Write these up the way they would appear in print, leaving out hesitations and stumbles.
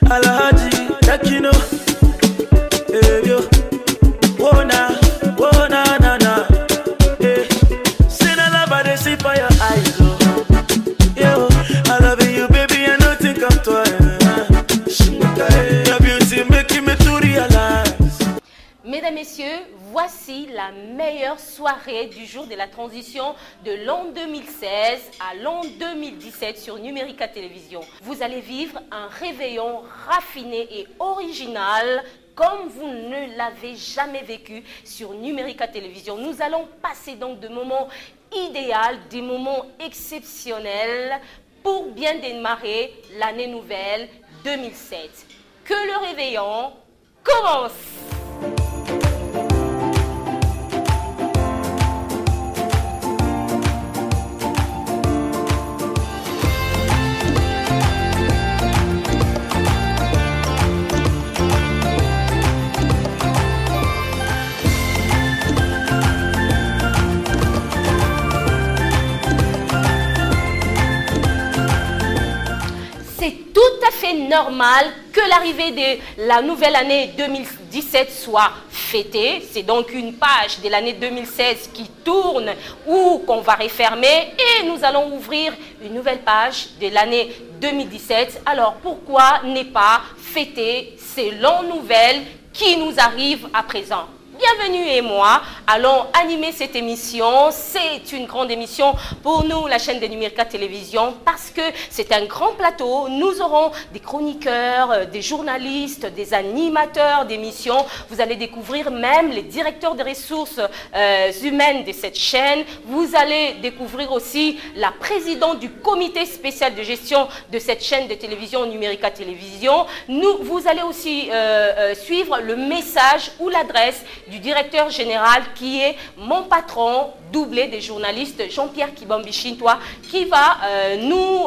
Alhaji Takino, yo, wona, na na, say na love I dey see for your eyes, oh, yo, I love you, baby, I don't think I'm twice. Your beauty making me to realize. Mesdames, Messieurs, voici la meilleure soirée du jour de la transition de l'an 2016 à l'an 2017 sur Numérica Télévision. Vous allez vivre un réveillon raffiné et original comme vous ne l'avez jamais vécu sur Numérica Télévision. Nous allons passer donc de moments idéaux, des moments exceptionnels pour bien démarrer l'année nouvelle 2007. Que le réveillon commence! C'est tout à fait normal que l'arrivée de la nouvelle année 2017 soit fêtée. C'est donc une page de l'année 2016 qui tourne ou qu'on va refermer et nous allons ouvrir une nouvelle page de l'année 2017. Alors pourquoi ne pas fêter ces l'an nouvelle qui nous arrive à présent? Bienvenue et moi allons animer cette émission. C'est une grande émission pour nous, la chaîne de Numérica Télévision, parce que c'est un grand plateau. Nous aurons des chroniqueurs, des journalistes, des animateurs d'émissions. Vous allez découvrir même les directeurs des ressources humaines de cette chaîne. Vous allez découvrir aussi la présidente du comité spécial de gestion de cette chaîne de télévision Numérica Télévision. Vous allez aussi suivre le message ou l'adresse du directeur général qui est mon patron, doublé des journalistes Jean-Pierre Kibambi-Chintois, qui va nous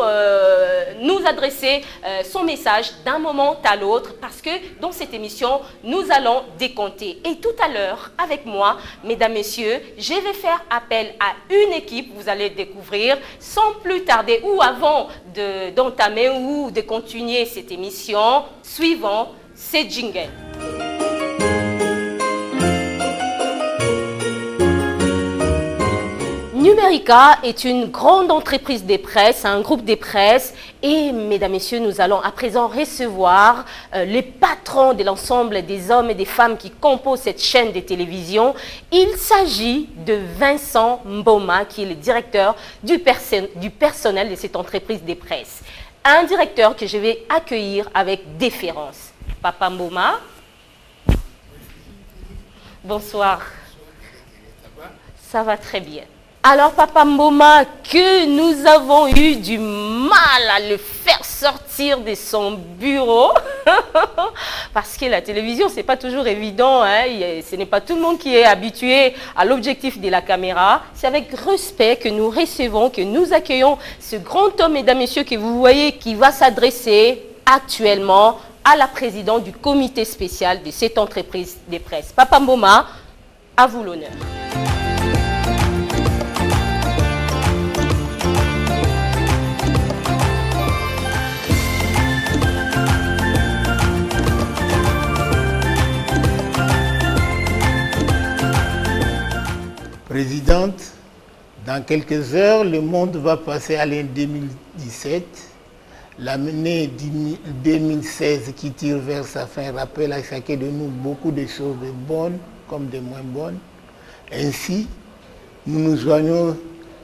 adresser son message d'un moment à l'autre, parce que dans cette émission, nous allons décompter. Et tout à l'heure, avec moi, mesdames, messieurs, je vais faire appel à une équipe, vous allez découvrir, sans plus tarder ou avant d'entamer ou de continuer cette émission, suivant ces jingles. Numérica est une grande entreprise de presse, un groupe de presse et, mesdames, messieurs, nous allons à présent recevoir les patrons de l'ensemble des hommes et des femmes qui composent cette chaîne de télévision. Il s'agit de Vincent Mboma, qui est le directeur du personnel de cette entreprise de presse. Un directeur que je vais accueillir avec déférence. Papa Mboma, bonsoir. Ça va très bien. Alors, Papa Mboma, que nous avons eu du mal à le faire sortir de son bureau, parce que la télévision, ce n'est pas toujours évident, hein? Ce n'est pas tout le monde qui est habitué à l'objectif de la caméra. C'est avec respect que nous recevons, que nous accueillons ce grand homme, mesdames, messieurs, que vous voyez, qui va s'adresser actuellement à la présidente du comité spécial de cette entreprise de presse. Papa Mboma, à vous l'honneur. Présidente, dans quelques heures, le monde va passer à l'année 2017. L'année 2016 qui tire vers sa fin rappelle à chacun de nous beaucoup de choses de bonnes comme de moins bonnes. Ainsi, nous nous joignons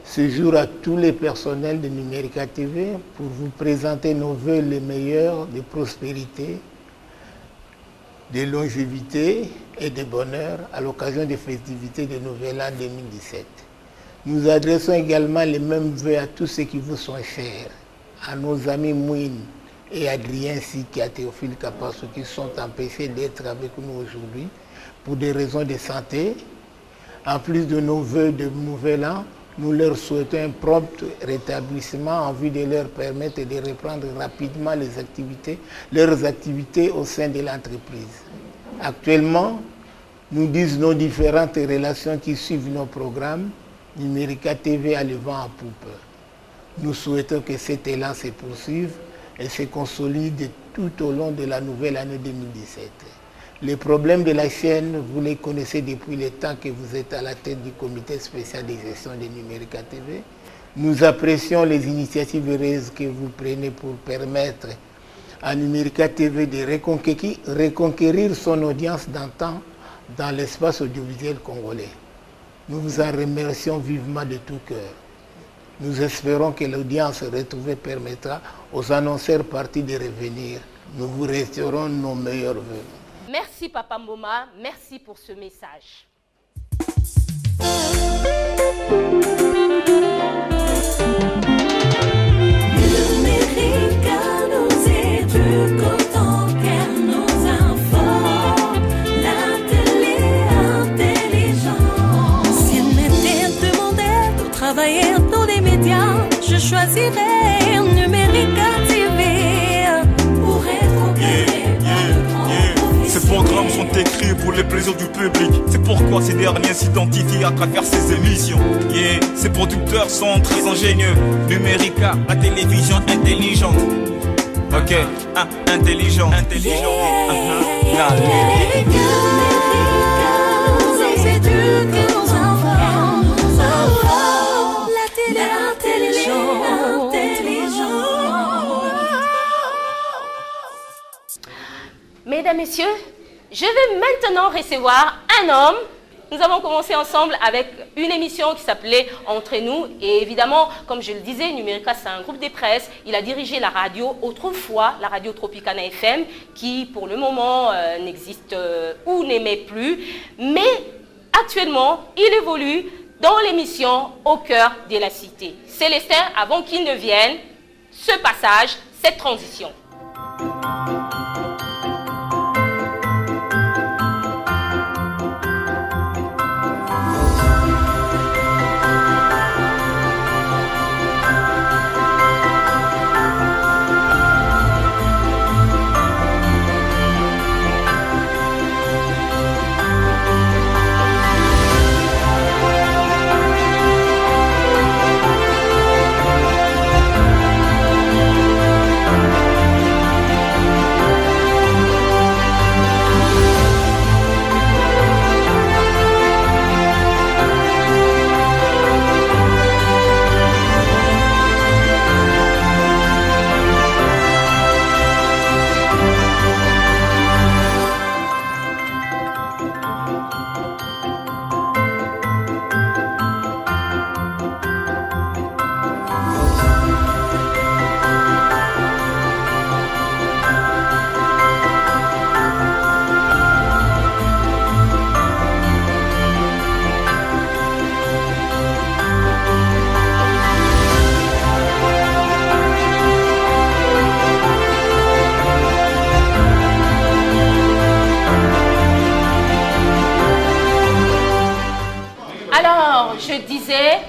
ce jour à tous les personnels de Numérica TV pour vous présenter nos vœux les meilleurs de prospérité, de longévité et de bonheur à l'occasion des festivités de Nouvel An 2017. Nous adressons également les mêmes vœux à tous ceux qui vous sont chers, à nos amis Mouine et Adrien ainsi qu'à Théophile Kapasso qui sont empêchés d'être avec nous aujourd'hui pour des raisons de santé. En plus de nos vœux de Nouvel An, nous leur souhaitons un prompt rétablissement en vue de leur permettre de reprendre rapidement leurs activités au sein de l'entreprise. Actuellement, nous disent nos différentes relations qui suivent nos programmes, Numérica TV a le vent en poupe. Nous souhaitons que cet élan se poursuive et se consolide tout au long de la nouvelle année 2017. Les problèmes de la chaîne, vous les connaissez depuis le temps que vous êtes à la tête du comité spécial de gestion de Numérica TV. Nous apprécions les initiatives heureuses que vous prenez pour permettre à Numérica TV de reconquérir son audience d'antan dans l'espace audiovisuel congolais. Nous vous en remercions vivement de tout cœur. Nous espérons que l'audience retrouvée permettra aux annonceurs partis de revenir. Nous vous resterons nos meilleurs vœux. Merci Papa Mboma, merci pour ce message. Numérica nous éduque autant qu'elle nous informe. La télé intelligente. S'il m'était demandé de travailler dans les médias, je choisirais Numérica TV pour être Ces programmes sont écrits pour les plaisirs du public. C'est pourquoi ces derniers s'identifient à travers ces émissions. Ces producteurs sont très ingénieux. Numérica, la télévision intelligente. Ok, intelligent. Numérica nous éduque nos enfants. La télé intelligente. Mesdames, Messieurs, je vais maintenant recevoir un homme. Nous avons commencé ensemble avec une émission qui s'appelait Entre nous. Et évidemment, comme je le disais, Numérica, c'est un groupe de presse. Il a dirigé la radio, autrefois, la radio Tropicana FM, qui pour le moment n'existe ou n'émet plus. Mais actuellement, il évolue dans l'émission Au cœur de la cité. Célestin, avant qu'il ne vienne, ce passage, cette transition. Je disais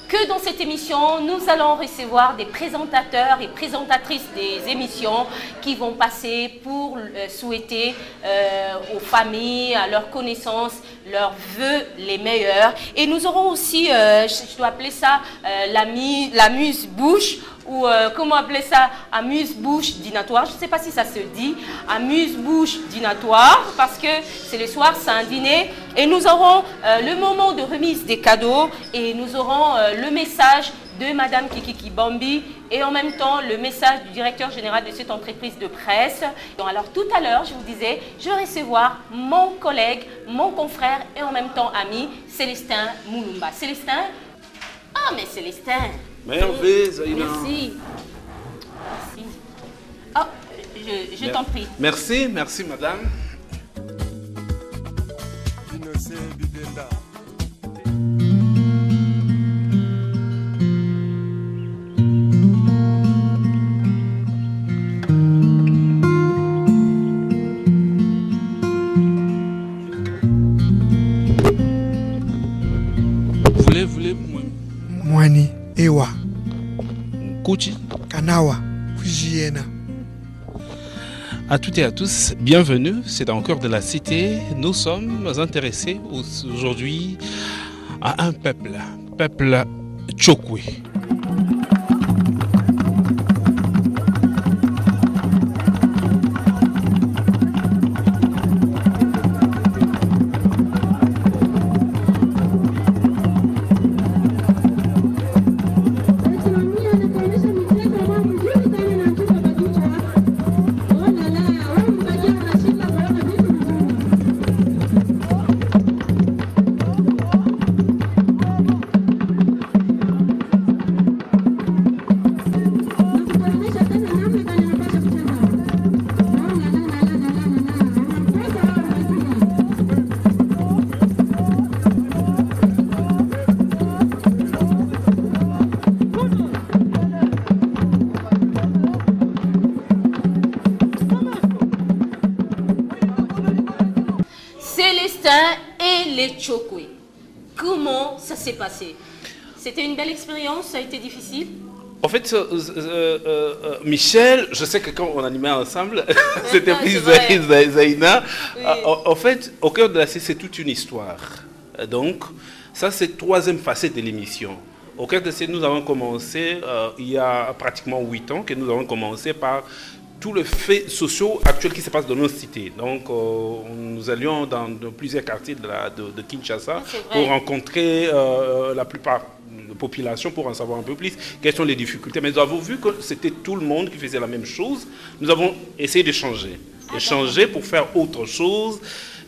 que dans cette émission, nous allons recevoir des présentateurs et présentatrices des émissions qui vont passer pour souhaiter aux familles, à leurs connaissances, leurs vœux les meilleurs. Et nous aurons aussi, je dois appeler ça l'amuse-bouche, ou comment appeler ça, amuse-bouche dînatoire. Je ne sais pas si ça se dit, amuse-bouche dînatoire, parce que c'est le soir, c'est un dîner. Et nous aurons le moment de remise des cadeaux et nous aurons le message de Madame Kiki Bambi et en même temps le message du directeur général de cette entreprise de presse. Donc, alors tout à l'heure, je vous disais, je vais recevoir mon collègue, mon confrère et en même temps ami, Célestin Moulumba. Célestin? Ah mais Célestin! Merveille, Zaïna. Merci. Merci. Oh, je t'en prie. Merci, merci madame. Voulez Mwani, Ewa, Kouchi. Kanawa, Fujiena. À toutes et à tous, bienvenue, c'est dans le cœur de la cité. Nous sommes intéressés aujourd'hui à un peuple Tchokwe. Célestin et les Tchokwe. Comment ça s'est passé? C'était une belle expérience, ça a été difficile? En fait, Michel, je sais que quand on animait ensemble, c'était plus Zaina. Oui. En fait, au cœur de la série, c'est toute une histoire. Donc, ça, c'est la troisième facette de l'émission. Au cœur de la série, nous avons commencé, il y a pratiquement 8 ans, que nous avons commencé par tous les faits sociaux actuels qui se passent dans nos cités. Donc, nous allions dans plusieurs quartiers de Kinshasa pour rencontrer la plupart de population, pour en savoir un peu plus quelles sont les difficultés. Mais nous avons vu que c'était tout le monde qui faisait la même chose. Nous avons essayé d'échanger. Échanger pour faire autre chose.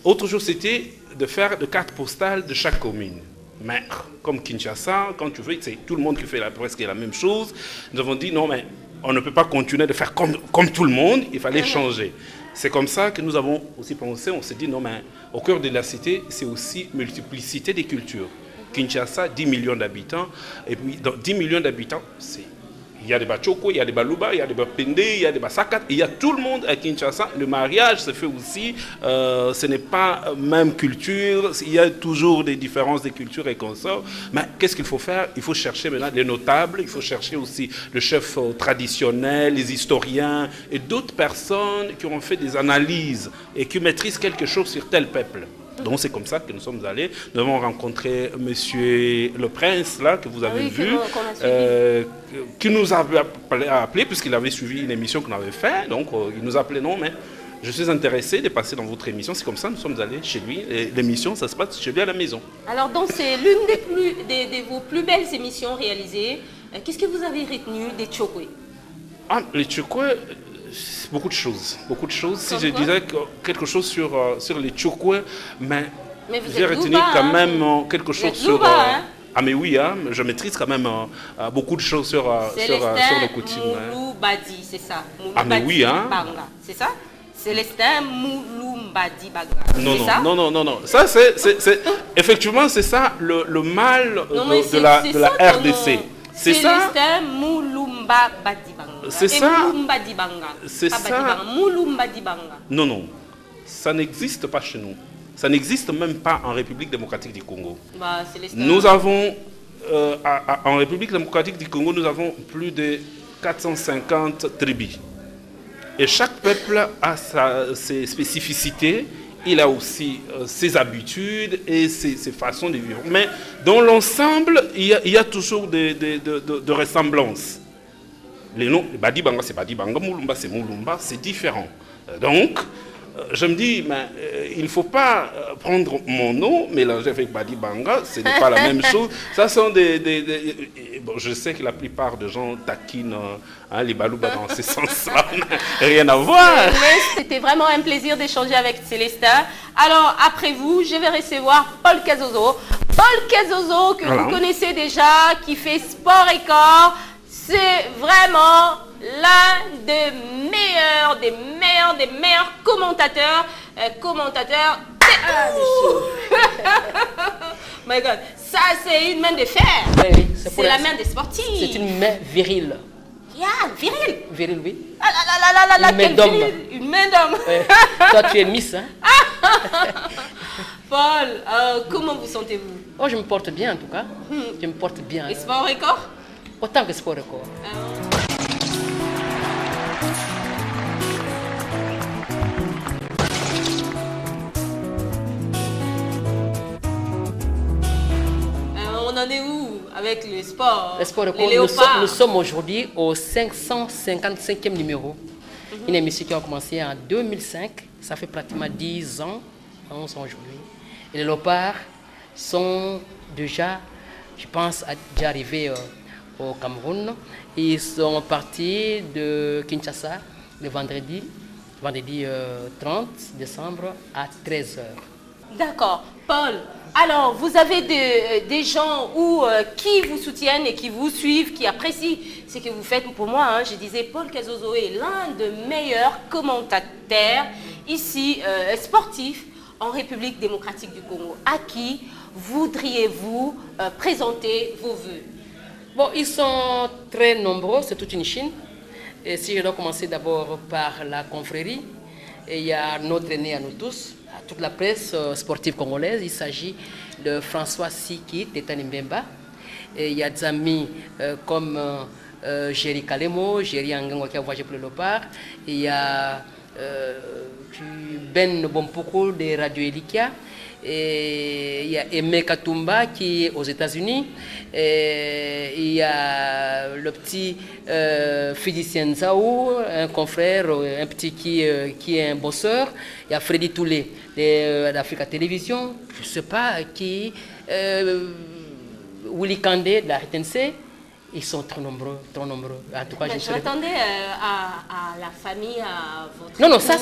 Autre chose, c'était de faire des cartes postales de chaque commune. Mais comme Kinshasa, quand tu veux, c'est tout le monde qui fait presque la même chose. Nous avons dit non, mais on ne peut pas continuer de faire comme tout le monde, il fallait changer. C'est comme ça que nous avons aussi pensé, on s'est dit non, mais au cœur de la cité, c'est aussi multiplicité des cultures. Kinshasa, 10 millions d'habitants, et puis dans 10 millions d'habitants, il y a des Bachoko, il y a des Baluba, il y a des Bapende, il y a des Basakat, il y a tout le monde à Kinshasa. Le mariage se fait aussi, ce n'est pas la même culture, il y a toujours des différences de culture et consorts. Mais qu'est-ce qu'il faut faire? Il faut chercher maintenant les notables, il faut chercher aussi le chef traditionnel, les historiens et d'autres personnes qui ont fait des analyses et qui maîtrisent quelque chose sur tel peuple. Donc c'est comme ça que nous sommes allés. Nous avons rencontré Monsieur le Prince, là, que vous avez vu, qui nous a appelé, puisqu'il avait suivi une émission qu'on avait faite. Donc il nous a appelé, non, mais je suis intéressé de passer dans votre émission. C'est comme ça que nous sommes allés chez lui. L'émission, ça se passe chez lui à la maison. Alors donc c'est l'une de vos plus belles émissions réalisées. Qu'est-ce que vous avez retenu des Tchokwe? Ah, les Tchokwe, beaucoup de choses. Beaucoup de choses. Si je disais quelque chose sur les Tchokwe, mais j'ai retenu quand même quelque chose sur... Ah mais oui, hein, je maîtrise quand même beaucoup de choses sur le coutume. Mouloubadi, c'est ça. Ah mais oui, hein. C'est ça? Célestin Mouloubadi Baga. Non. Ça, c'est effectivement, c'est ça le mal de la RDC. C'est ça. Célestin Mouloumba Badibanga. C'est ça. C'est ça. Non. Ça n'existe pas chez nous. Ça n'existe même pas en République démocratique du Congo. Nous avons, en République démocratique du Congo, nous avons plus de 450 tribus. Et chaque peuple a ses spécificités. Il a aussi ses habitudes et ses façons de vivre. Mais dans l'ensemble, il y a toujours de ressemblances. Les noms, Badibanga c'est Badibanga, Moulumba c'est Moulumba, c'est différent. Donc, je me dis, mais, il ne faut pas prendre mon nom, mélanger avec Badibanga, ce n'est pas la même chose. Ça sont bon, je sais que la plupart des gens taquinent les Balouba dans ce sens-là, rien à voir. C'était vraiment un plaisir d'échanger avec Célestin. Alors, après vous, je vais recevoir Paul Kazozo. Paul Kazozo, que vous connaissez déjà, qui fait sport et corps. C'est vraiment l'un des meilleurs commentateurs. My God, ça c'est une main de fer. Oui, c'est la main des sportifs. C'est une main virile. Yeah, viril. Viril, oui. Ah là, une main d'homme. Une main d'homme. Toi, tu es Miss, hein? Paul, comment vous sentez-vous? Oh, je me porte bien en tout cas. Je me porte bien. Et sport record? Autant que sport record. On en est où avec le sport? Le sport record, nous sommes aujourd'hui au 555e numéro. Une émission qui a commencé en 2005. Ça fait pratiquement 10 ans. 11 ans aujourd'hui. Et les léopards sont déjà, je pense, déjà arrivés au Cameroun. Ils sont partis de Kinshasa le vendredi 30 décembre à 13h. D'accord. Paul, alors vous avez des gens qui vous soutiennent et qui vous suivent, qui apprécient ce que vous faites. Pour moi, je disais, Paul Kazozo est l'un des meilleurs commentateurs ici, sportifs, en République démocratique du Congo. À qui voudriez-vous présenter vos vœux? Bon, ils sont très nombreux, c'est toute une Chine. Et si je dois commencer d'abord par la confrérie, Et il y a notre aîné à nous tous, à toute la presse sportive congolaise. Il s'agit de François Siki Tétane Mbemba. Et il y a des amis comme Géry Kalemo, Géry Angango qui a voyagé pour le Lopar. Il y a Ben Bompoko de Radio Elikia. Et il y a Aimé Katumba qui est aux États-Unis. Il y a le petit Félicien Nzaou, un confrère, un petit qui est un bosseur. Il y a Freddy Toulé d'Africa Télévision. Je ne sais pas qui. Willy Kandé de la RTNC. Ils sont trop nombreux, trop nombreux. En tout cas, je m'attendais à la famille, à votre Non, ça,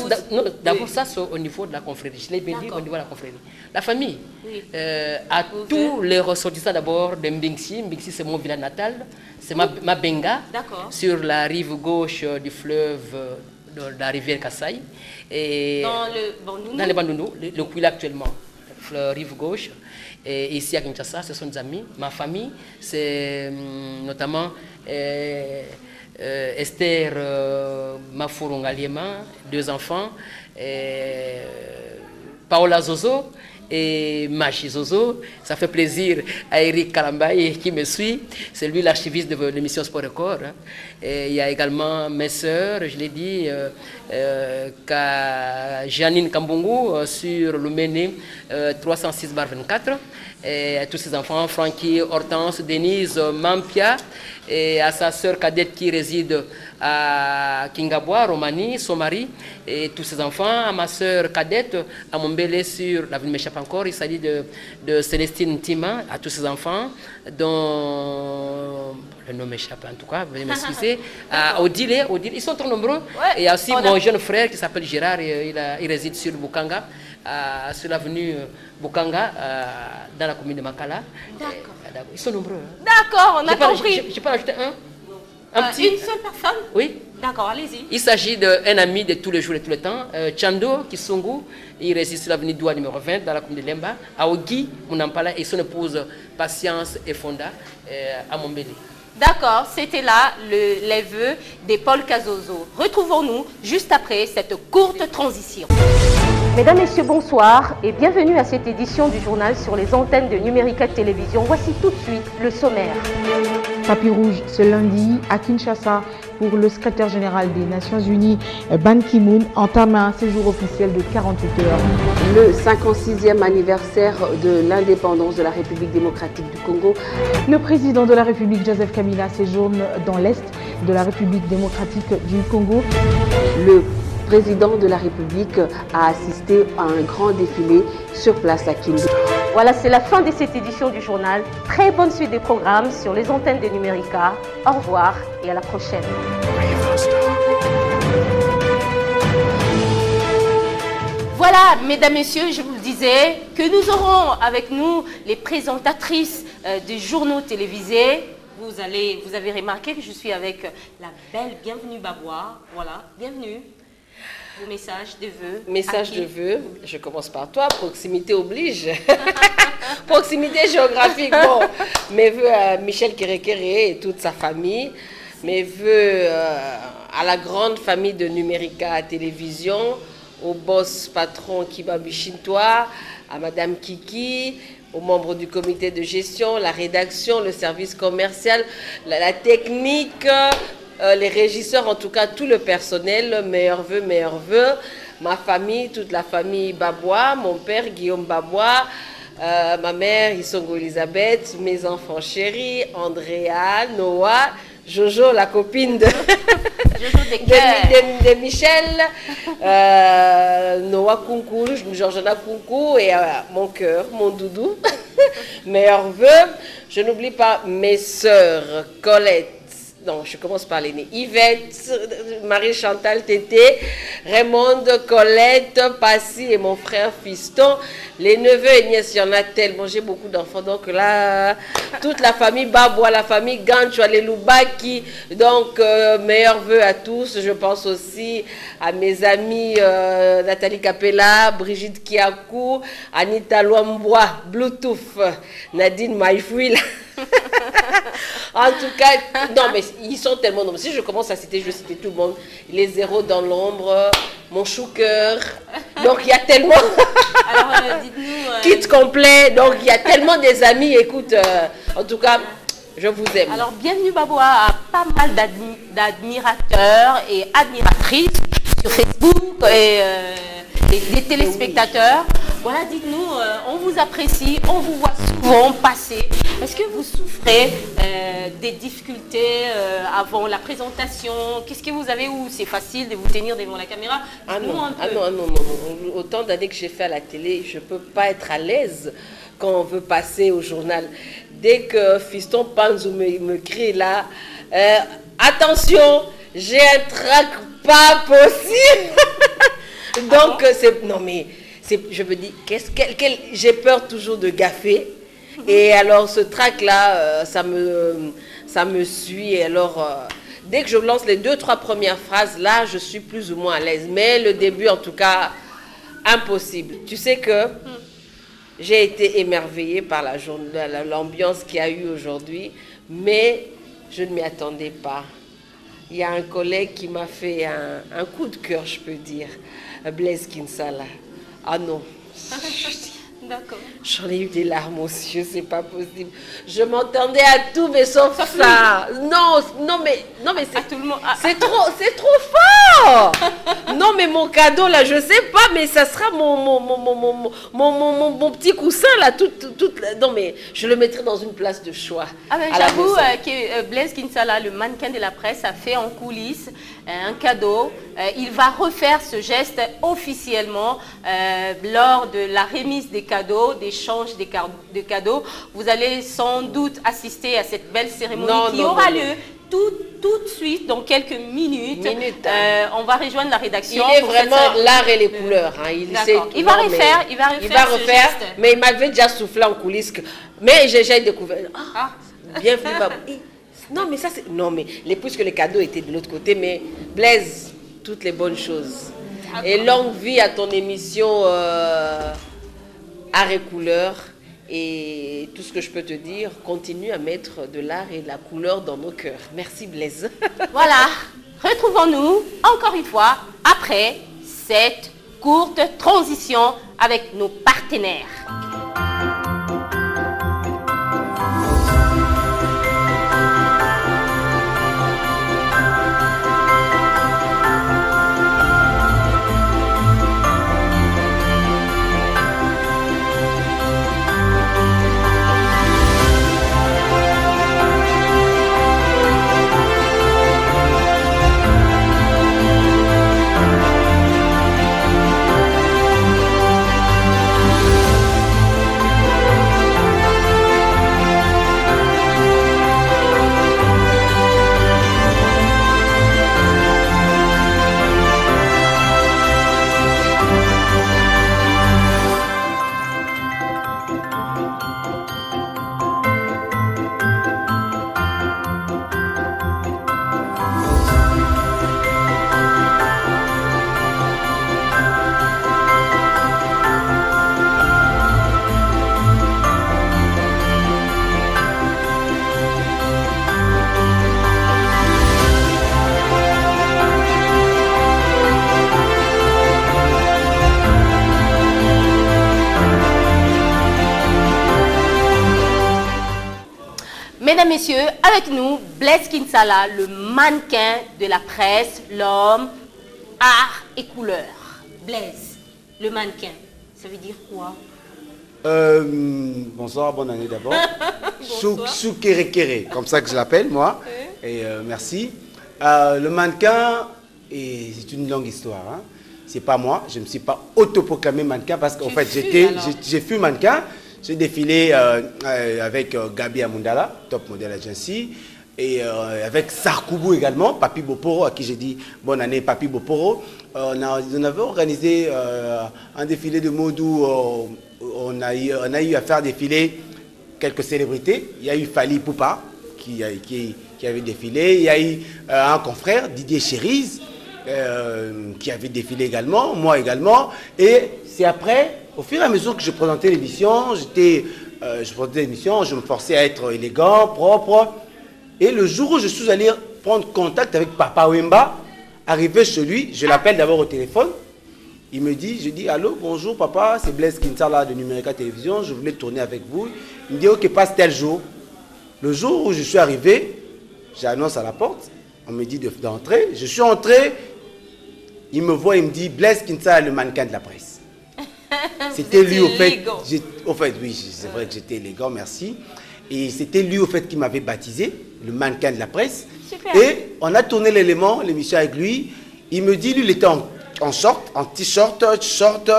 d'abord, ça, c'est au niveau de la confrérie. Je l'ai bien dit, au niveau de la confrérie. La famille, à tous les ressortissants d'abord de Mbingsi. Mbingsi, c'est mon village natal. C'est ma benga, sur la rive gauche du fleuve, de la rivière Kassai. Et dans le Bandundu, le Kouila actuellement, la rive gauche. Et ici à Kinshasa, ce sont des amis. Ma famille, c'est notamment Esther Mafourongaliema, 2 enfants, Paola Zozo et Machi Zozo. Ça fait plaisir à Eric Kalambaye qui me suit. C'est lui l'archiviste de l'émission Sport Record. Et il y a également mes sœurs, je l'ai dit, Janine Kambungu sur le Méné 306/24. Et à tous ses enfants, Francky, Hortense, Denise, Mampia, et à sa sœur cadette qui réside à Kingabwa, Romanie, son mari, et tous ses enfants, à ma sœur cadette, à Mombele sur l'avenue m'échappe encore, il s'agit de Célestine Tima, à tous ses enfants, dont le nom m'échappe en tout cas, veuillez m'excuser, à Odile, ils sont trop nombreux, et aussi mon jeune frère qui s'appelle Gérard, il réside sur Bukanga, sur l'avenue Bukanga, dans la commune de Makala. D'accord. Ils sont nombreux. D'accord, on a compris. Je peux en ajouter un petit. Une seule personne? Oui. D'accord, allez-y. Il s'agit d'un ami de tous les jours et tous les temps, Chando Kisungu. Il réside sur l'avenue Doua numéro 20 dans la commune de Lemba. Aogi Munampala et son épouse Patience et Fonda à Mombele. D'accord, c'était là les vœux de Paul Kazozo. Retrouvons-nous juste après cette courte transition. Mesdames, Messieurs, bonsoir et bienvenue à cette édition du journal sur les antennes de Numérica Télévision. Voici tout de suite le sommaire. Tapis rouge ce lundi à Kinshasa pour le secrétaire général des Nations Unies, Ban Ki-moon, entame un séjour officiel de 48 heures. Le 56e anniversaire de l'indépendance de la République démocratique du Congo. Le président de la République, Joseph Kabila, séjourne dans l'est de la République démocratique du Congo. Le président de la République a assisté à un grand défilé sur place à Kinshasa. Voilà, c'est la fin de cette édition du journal. Très bonne suite des programmes sur les antennes de Numérica. Au revoir et à la prochaine. Voilà, mesdames, messieurs, je vous le disais, que nous aurons avec nous les présentatrices des journaux télévisés. Vous avez remarqué que je suis avec la belle Bienvenue Babwa. Voilà, bienvenue. Vos messages de vœux. Message de vœux, je commence par toi, proximité oblige. Proximité géographique, bon. Mes vœux à Michel Kérékéré et toute sa famille. Mes vœux à la grande famille de Numérica Télévision, au boss patron Kiba Bichintois, à Madame Kiki, aux membres du comité de gestion, la rédaction, le service commercial, la technique, les régisseurs, en tout cas tout le personnel, meilleurs vœux, ma famille, toute la famille Babwa, mon père Guillaume Babwa, ma mère Isongo Elisabeth, mes enfants chéris, Andrea, Noah, Jojo, la copine de, de Michel, Noah Kunku, Georgiana Kunku et mon cœur, mon doudou. Meilleurs vœux. Je n'oublie pas mes sœurs, Colette. Non, je commence par l'aînée. Yvette, Marie-Chantal Tété, Raymond, Colette, Passy et mon frère Fiston. Les neveux et nièces, il y en a tellement. J'ai beaucoup d'enfants. Donc là, toute la famille Babwa, la famille Ganchwa, les Lubaki. Donc, meilleurs vœux à tous. Je pense aussi à mes amis Nathalie Capella, Brigitte Kiakou, Anita Luambois, Bluetooth, Nadine Maïfouil. En tout cas, non, mais ils sont tellement nombreux. Si je commence à citer, je vais citer tout le monde. Les zéros dans l'ombre, mon chou-cœur. Donc il y a tellement... Alors dites-nous... Kit complet, donc il y a tellement des amis, écoute, en tout cas, je vous aime. Alors bienvenue Baboua à pas mal d'admirateurs et admiratrices sur Facebook et des téléspectateurs. Voilà, dites-nous, on vous apprécie, on vous voit souvent passer. Est-ce que vous souffrez des difficultés avant la présentation? Qu'est-ce que vous avez ou c'est facile de vous tenir devant la caméra? Non. Autant d'années que j'ai fait à la télé, je ne peux pas être à l'aise quand on veut passer au journal. Dès que Fiston Panzou me crie là, attention, j'ai un trac pas possible. Donc, non mais, je me dis, j'ai peur toujours de gaffer. Et alors, ce trac-là, ça me suit. Et alors, dès que je lance les 2-3 premières phrases, là, je suis plus ou moins à l'aise. Mais le début, en tout cas, impossible. Tu sais que j'ai été émerveillée par l'ambiance qu'il y a eu aujourd'hui, mais je ne m'y attendais pas. Il y a un collègue qui m'a fait un coup de cœur, je peux dire, Blaise Kinsala. Ah non. D'accord. J'en ai eu des larmes aux yeux, c'est pas possible. Je m'entendais à tout, mais sauf ça. Non, mais c'est trop fort. Non, mais mon cadeau là, je sais pas, mais ça sera mon petit coussin là, non, mais je le mettrai dans une place de choix. Ah ben, j'avoue que Blaise Kinsala, le mannequin de la presse, a fait en coulisses un cadeau. Il va refaire ce geste officiellement lors de la remise des cadeaux, d'échange de cadeaux. Vous allez sans doute assister à cette belle cérémonie qui aura lieu tout de suite, dans quelques minutes. On va rejoindre la rédaction. Il est vraiment l'art et les couleurs. Hein. Il va refaire mais il m'avait déjà soufflé en coulisses. Mais j'ai découvert. Bienvenue, Babou. Non, mais ça c'est... Non, mais puisque les cadeaux étaient de l'autre côté, mais Blaise, toutes les bonnes choses. Et longue vie à ton émission Art et couleurs. Et tout ce que je peux te dire, continue à mettre de l'art et de la couleur dans nos cœurs. Merci Blaise. Voilà, retrouvons-nous encore une fois après cette courte transition avec nos partenaires. Mesdames, Messieurs, avec nous, Blaise Kinsala, le mannequin de la presse, l'homme, art et couleur. Blaise, le mannequin, ça veut dire quoi? Bonsoir, bonne année d'abord. Soukerekere, comme ça que je l'appelle, moi. Et merci. Le mannequin, c'est une longue histoire. Hein. C'est pas moi, je ne me suis pas autoproclamé mannequin parce qu'en fait, j'ai fui mannequin. J'ai défilé avec Gabi Amundala, Top Model Agency, et avec Sarkoubou également, Papi Boporo, à qui j'ai dit bonne année Papi Boporo. On avait organisé un défilé de mode où on a eu à faire défiler quelques célébrités. Il y a eu Fali Poupa qui avait défilé, il y a eu un confrère, Didier Chériz, qui avait défilé également, moi également, et c'est après... Au fur et à mesure que je présentais l'émission, je me forçais à être élégant, propre. Et le jour où je suis allé prendre contact avec Papa Wemba, Arrivé chez lui, je l'appelle d'abord au téléphone. Il me dit, je dis, allô, bonjour papa, c'est Blaise Kinsala de Numérica Télévision, je voulais tourner avec vous. Il me dit, ok, passe tel jour. Le jour où je suis arrivé, j'annonce à la porte, on me dit d'entrer. Je suis entré, il me voit, il me dit, Blaise Kinsala, le mannequin de la presse. C'était lui au fait, oui, c'est vrai que j'étais élégant, merci. Et c'était lui au fait qui m'avait baptisé, le mannequin de la presse. Super. Et on a tourné l'élément, l'émission avec lui. Il me dit, lui, il était en short, en t-shirt, short.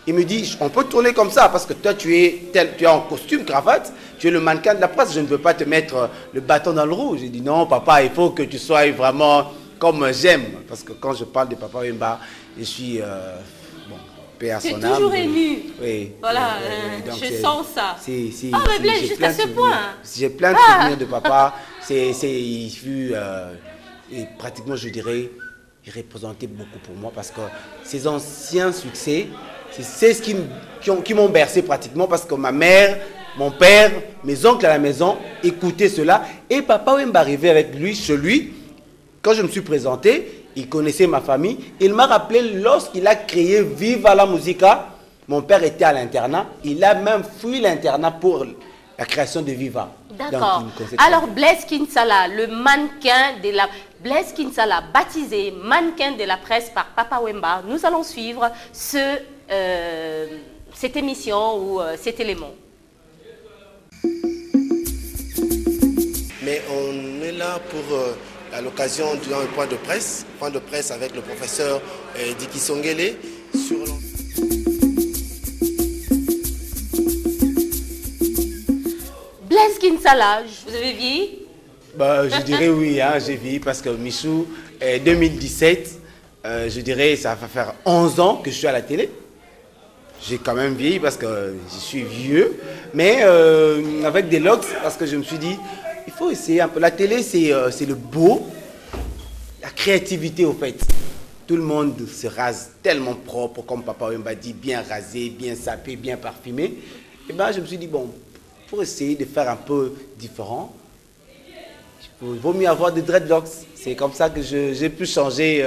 Il me dit, on peut tourner comme ça parce que toi, tu es en costume, cravate, tu es le mannequin de la presse, je ne veux pas te mettre le bâton dans le roue. J'ai dit, non, papa, il faut que tu sois vraiment comme j'aime. Parce que quand je parle de Papa Wemba, je suis, paix à son âme. C'est toujours ému. Oui. Voilà, donc je sens ça. Ah, mais Blaise, jusqu'à ce point. J'ai plein de souvenirs de papa. Il fut, et pratiquement, je dirais, il représentait beaucoup pour moi parce que ses anciens succès, c'est ce qui m'ont bercé pratiquement parce que ma mère, mon père, mes oncles à la maison écoutaient cela. Et Papa Wemba arrivait avec lui, chez lui. Quand je me suis présenté, il connaissait ma famille. Il m'a rappelé lorsqu'il a créé Viva la Musica. Mon père était à l'internat. Il a même fui l'internat pour la création de Viva. D'accord. Alors Blaise Kinsala, le mannequin de la... Blaise Kinsala, baptisé mannequin de la presse par Papa Wemba. Nous allons suivre cette émission ou cet élément. Mais on est là pour, à l'occasion d'un point de presse avec le professeur Diki Songele sur... Blaise Kinsala, vous avez vieilli? Je dirais oui, hein, j'ai vieilli parce que Michou, 2017, je dirais ça va faire 11 ans que je suis à la télé. J'ai quand même vieilli parce que je suis vieux, mais avec des locks parce que je me suis dit, il faut essayer un peu. La télé, c'est le beau, la créativité au fait. Tout le monde se rase tellement propre, comme Papa Wemba dit, bien rasé, bien sapé, bien parfumé. Et ben, je me suis dit, bon, pour essayer de faire un peu différent, il vaut mieux avoir des dreadlocks. C'est comme ça que j'ai pu changer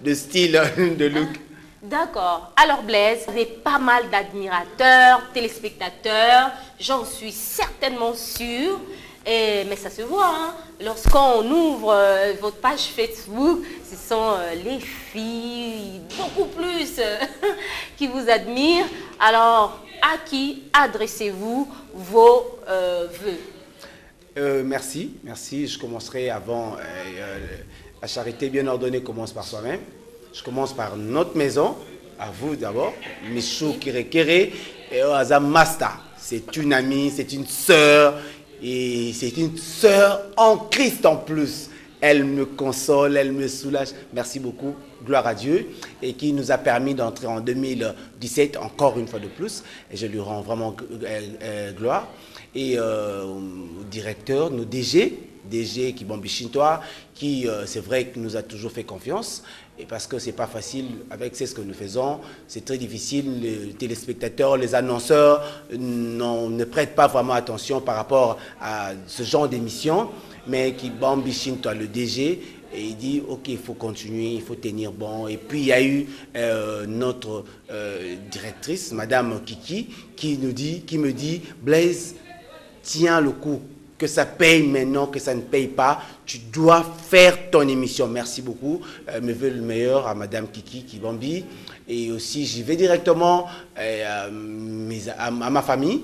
de style, de look. D'accord. Alors Blaise, vous avez pas mal d'admirateurs, téléspectateurs, j'en suis certainement sûre. Mais ça se voit, hein? Lorsqu'on ouvre votre page Facebook, ce sont les filles, beaucoup plus, qui vous admirent. Alors, à qui adressez-vous vos vœux? Merci. Je commencerai avant. La charité bien ordonnée commence par soi-même. Je commence par notre maison, à vous d'abord, Michou Kirekere et Azam Masta. C'est une amie, c'est une sœur, et c'est une sœur en Christ en plus. Elle me console, elle me soulage. Merci beaucoup, gloire à Dieu, et qui nous a permis d'entrer en 2017 encore une fois de plus. Et je lui rends vraiment gloire. Et au directeur, nos DG Kibambi Shintoa, qui c'est vrai que nous a toujours fait confiance. Et parce que c'est pas facile avec ce que nous faisons, c'est très difficile. Les téléspectateurs, les annonceurs ne prêtent pas vraiment attention par rapport à ce genre d'émission. Mais Kibambi Shintoa, le DG, et il dit ok, il faut continuer, il faut tenir bon. Et puis il y a eu notre directrice, Madame Kiki, qui me dit Blaise, tiens le coup. Que ça paye maintenant, que ça ne paye pas, tu dois faire ton émission. Merci beaucoup. Me veux le meilleur à Madame Kiki Kibambi. Et aussi, j'y vais directement à ma famille.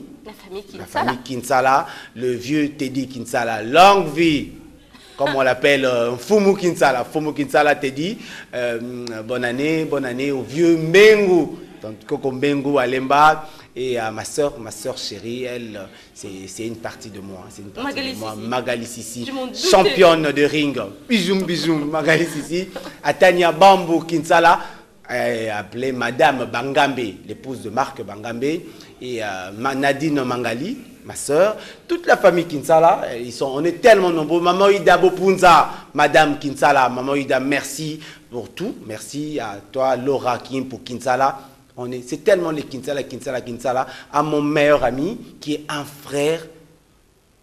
La famille Kinsala. Le vieux Teddy Kinsala. Longue vie. Comme on l'appelle, Fumu Kinsala. Fumu Kinsala Teddy. Bonne année au vieux Mbengu. Koko Mbengu Alemba. Et à ma soeur chérie, elle, c'est une partie de moi. C'est une partie de moi. Magali Sissi, championne de ring. Bisous, Magali Sissi. À Tania Bambou Kinsala, appelée Madame Bangambe, l'épouse de Marc Bangambe. Et Nadine Mangali, ma soeur. Toute la famille Kinsala, on est tellement nombreux. Maman Ida Bopunza, Madame Kinsala. Maman Ida, merci pour tout. Merci à toi, Laura Kim, pour Kinsala. C'est tellement les Kinsala, à mon meilleur ami, qui est un frère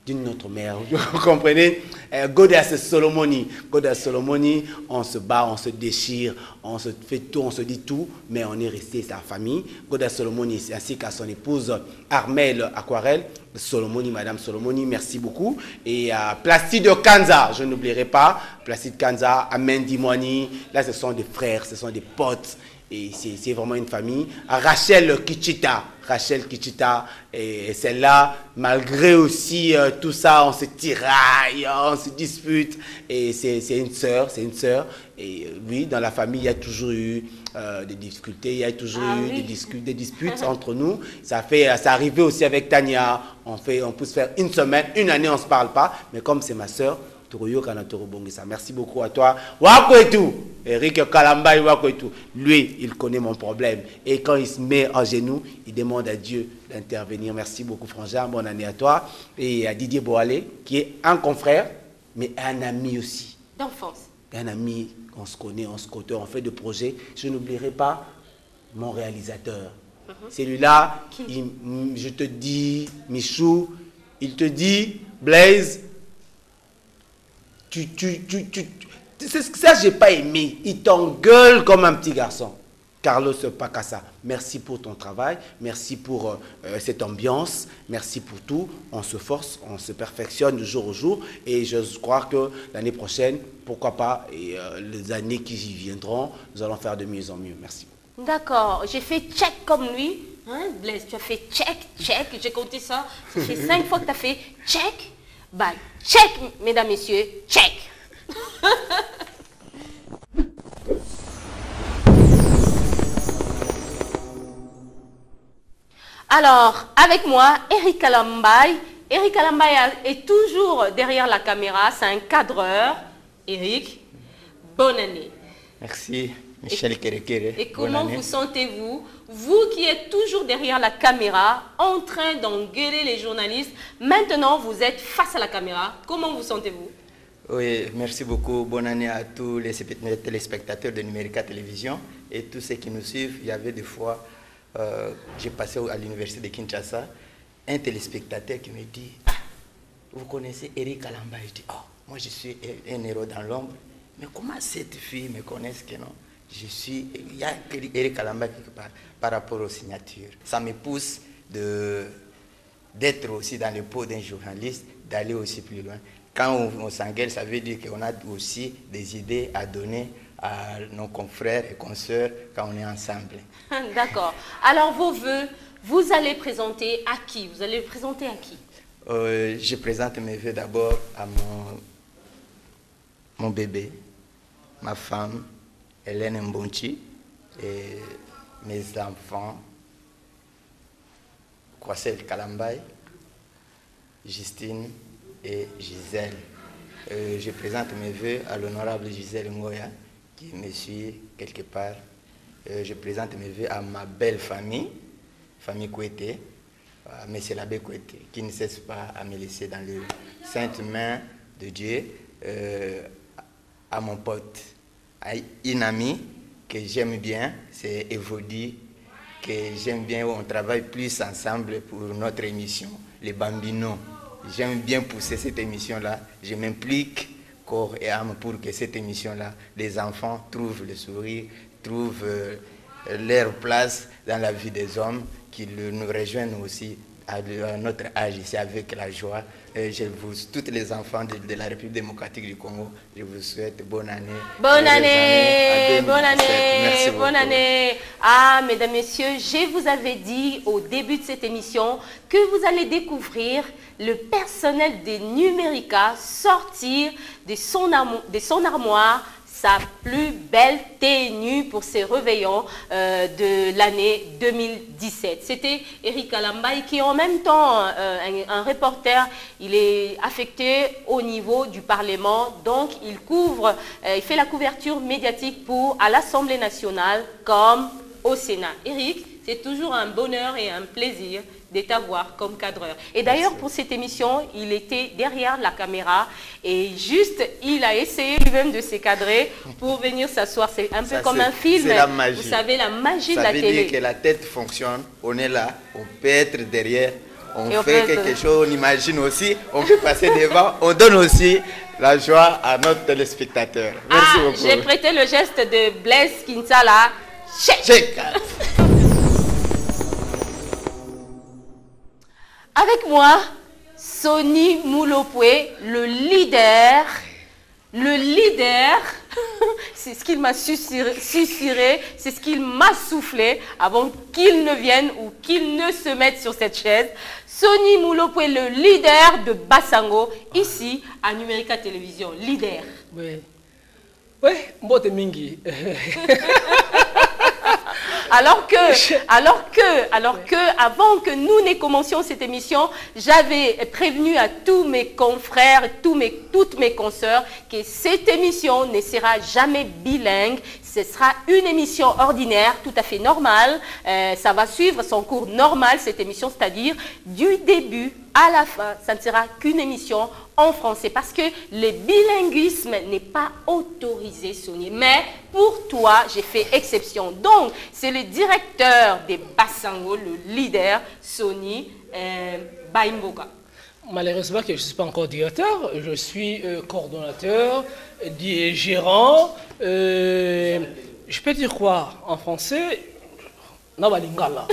d'une autre mère. Vous comprenez? Goddess Solomoni. Goddess Solomoni, on se bat, on se déchire, on se fait tout, on se dit tout, mais on est resté sa famille. Goddess Solomoni, ainsi qu'à son épouse Armelle Aquarelle. Solomoni, Madame Solomoni, merci beaucoup. Et à Placide Kanza, je n'oublierai pas. Placide Kanza, Amendi Moani. Là, ce sont des frères, ce sont des potes. Et c'est vraiment une famille. Rachel Kichita. Rachel Kichita, et celle-là, malgré aussi tout ça, on se tiraille, on se dispute. Et c'est une sœur, c'est une sœur. Et oui, dans la famille, il y a toujours eu des difficultés, il y a toujours eu des disputes entre nous. Ça arrivait aussi avec Tania. On peut se faire une semaine, une année, on ne se parle pas. Mais comme c'est ma sœur, merci beaucoup à toi. Eric Kalamba, lui, il connaît mon problème. Et quand il se met en genoux, il demande à Dieu d'intervenir. Merci beaucoup, Frangin. Bonne année à toi. Et à Didier Boalé, qui est un confrère, mais un ami aussi. D'enfance. Un ami, on se connaît, on se côtoie, on fait des projets. Je n'oublierai pas mon réalisateur. Celui-là, je te dis, Michou, il te dit, Blaise, ça, j'ai pas aimé. Il t'engueule comme un petit garçon. Carlos Pacassa, merci pour ton travail. Merci pour cette ambiance. Merci pour tout. On se force, on se perfectionne de jour au jour. Et je crois que l'année prochaine, pourquoi pas, et les années qui y viendront, nous allons faire de mieux en mieux. Merci. D'accord. J'ai fait check comme lui. Hein, Blaise, tu as fait check, check. J'ai compté ça. Ça fait 5 fois que tu as fait check. Bah, check, mesdames, messieurs, check. Alors, avec moi, Eric Kalambay. Eric Kalambay est toujours derrière la caméra, c'est un cadreur. Eric, bonne année. Merci, Michel Kerekere. Et comment vous sentez-vous, vous qui êtes toujours derrière la caméra, en train d'engueuler les journalistes, maintenant vous êtes face à la caméra, comment vous sentez-vous? Oui, merci beaucoup. Bonne année à tous les téléspectateurs de Numérica Télévision et tous ceux qui nous suivent. Il y avait des fois, j'ai passé à l'université de Kinshasa, un téléspectateur qui me dit « Ah, vous connaissez Eric Kalamba ?» Je dis « Oh, moi je suis un héros dans l'ombre. Mais comment cette fille me connaît que non? Il y a Eric Kalamba quelque part par rapport aux signatures. Ça me pousse d'être aussi dans le pot d'un journaliste, d'aller aussi plus loin. Quand on s'engueule, ça veut dire qu'on a aussi des idées à donner à nos confrères et consoeurs quand on est ensemble. D'accord. Alors vos vœux, vous allez présenter à qui? Vous allez présenter à qui? Je présente mes vœux d'abord à mon bébé, ma femme, Hélène Mbonchi, et mes enfants, Kwasel Kalambay, Justine et Gisèle. Je présente mes vœux à l'honorable Gisèle Ngoya, qui me suit quelque part. Je présente mes vœux à ma belle famille, famille Kouété, à M. l'abbé Kouété, qui ne cesse pas à me laisser dans les saintes mains de Dieu, à mon pote, à une amie que j'aime bien, c'est Evodi, que j'aime bien, on travaille plus ensemble pour notre émission, les Bambinos. J'aime bien pousser cette émission-là, je m'implique corps et âme pour que cette émission-là, les enfants trouvent le sourire, trouvent leur place dans la vie des hommes, qu'ils nous rejoignent aussi à notre âge ici avec la joie. Tous les enfants de la République démocratique du Congo, je vous souhaite bonne année. Bonne année, bonne année, merci bonne année. Ah, mesdames, messieurs, je vous avais dit au début de cette émission que vous allez découvrir le personnel de Numérica sortir de son armoire sa plus belle tenue pour ses réveillons de l'année 2017. C'était Eric Kalambay qui est en même temps un reporter. Il est affecté au niveau du Parlement, donc il fait la couverture médiatique à l'Assemblée nationale comme au Sénat. Eric, c'est toujours un bonheur et un plaisir de t'avoir comme cadreur. Et d'ailleurs, pour cette émission, il était derrière la caméra et juste, il a essayé lui-même de se cadrer pour venir s'asseoir. C'est un peu comme un film. C'est la magie. Vous savez, la magie de la télé. Ça veut dire que la tête fonctionne, on est là, on peut être derrière, on fait quelque chose, on imagine aussi, on fait passer devant, on donne aussi la joie à notre téléspectateur. Merci beaucoup. J'ai prêté le geste de Blaise Kinsala. Check. Avec moi, Sonny Moulopoué, le leader, c'est ce qu'il m'a susurré, c'est ce qu'il m'a soufflé avant qu'il ne vienne ou qu'il ne se mette sur cette chaise. Sonny Moulopoué, le leader de Bassango, ici à Numérica Télévision, leader. Oui, Mbote Mingi. Alors que, avant que nous ne commencions cette émission, j'avais prévenu à tous mes confrères, toutes mes consoeurs, que cette émission ne sera jamais bilingue. Ce sera une émission ordinaire, tout à fait normale. Ça va suivre son cours normal, cette émission, c'est-à-dire du début à la fin. Ça ne sera qu'une émission en français parce que le bilinguisme n'est pas autorisé, Sonny. Mais pour toi, j'ai fait exception. Donc, c'est le directeur des Bassango, le leader, Sonny Baimboka. Malheureusement que je ne suis pas encore directeur, je suis coordonnateur, gérant. Je peux dire quoi en français? Nabalingala.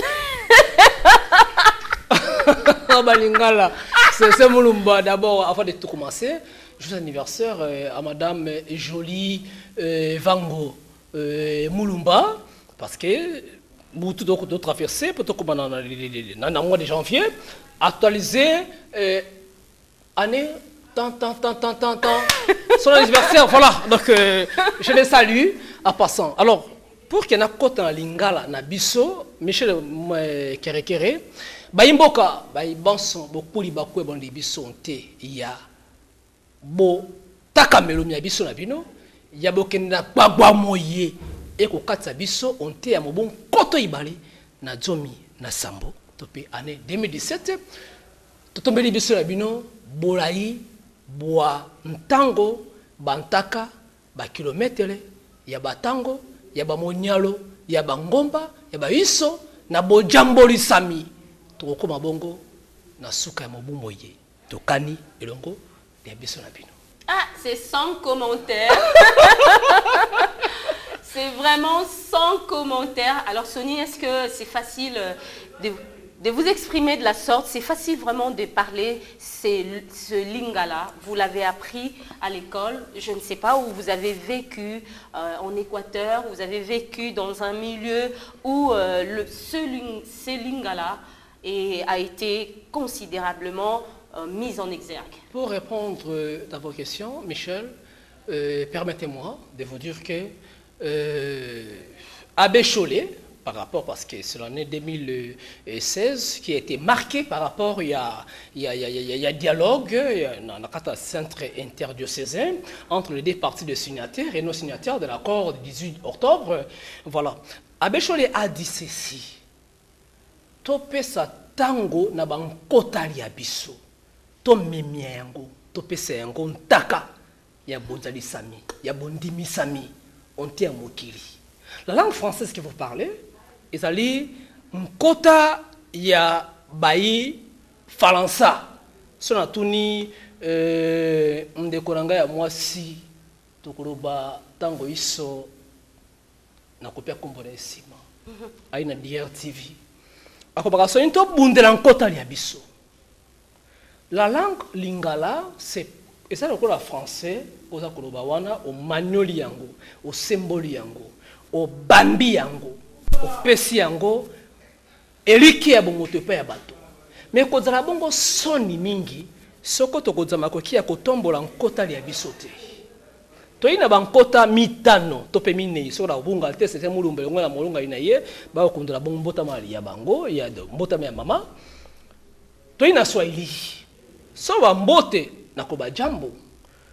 Nabalingala. C'est Moulumba. D'abord, avant de tout commencer, juste anniversaire à Madame Jolie Vango Moulumba, parce que beaucoup d'autres affaires, pour tout comme dans le mois de janvier, actualisé année tant son anniversaire, voilà. Donc je les salue en passant. Alors pour qu'il y ait un lingala na biso Michel Kerekere Baimboka Baimbanson Bokuli Bakwe Bondi biso nte ya bo takamelo mi biso na bino ya bokenda gbagwa moye e ko katsa biso onte ya mobon koto ibale na zomi na sambo topé année 2017 totombeli biso na bino bolai boa ntango bantaka ba kilometre ya batango ya ba monyalo ya bangomba ya ba iso na bojamboli sami tokoma bongo na suka ya mobu moye tokani elongo ya biso na bino. Ah, c'est sans commentaire. C'est vraiment sans commentaire. Alors Sonny, est-ce que c'est facile de vous exprimer de la sorte? C'est facile vraiment de parler ce lingala. Vous l'avez appris à l'école. Je ne sais pas où vous avez vécu en Équateur. Vous avez vécu dans un milieu où ce lingala a été considérablement mise en exergue. Pour répondre à vos questions, Michel, permettez-moi de vous dire que Abbé Chollet, par rapport, parce que c'est l'année 2016 qui a été marquée par rapport, il y a dialogue, il y a un centre interdiocésain entre les deux parties de signataires et nos signataires de l'accord du 18 octobre. Voilà. Abbé Chollet a dit ceci. Topé sa tango na bankotali ya biso. To memiengo, to pesa yango ntaka ya bonzali sami, ya bondimi sami, onti ya mokili. La langue française que vous parlez, ils allaient nkota ya bayi falansa. Sona tuni ndekoranga ya mwasi tokoloba tango iso na kopia kombo na sima. Aina DRTV. Akobaka so into bundela nkota ya biso. La langue lingala, c'est ça le français, au zakolobawana, au magnoli yango, au symboli yango, au bambi yango, au pesi yango, eliki ya bongo tepe ya bato. Mais kozala bongo soni mingi, soko to kozama koki ya kotombola nkota ya bisote. Toina bankota mitano, tope minei, sora bunga te c'est mulumbe ngona molunga ina ye, ba okundula bongo mbota mali ya bango, ya mbota ya mama. Toina Swahili. So mbote na koba jambo.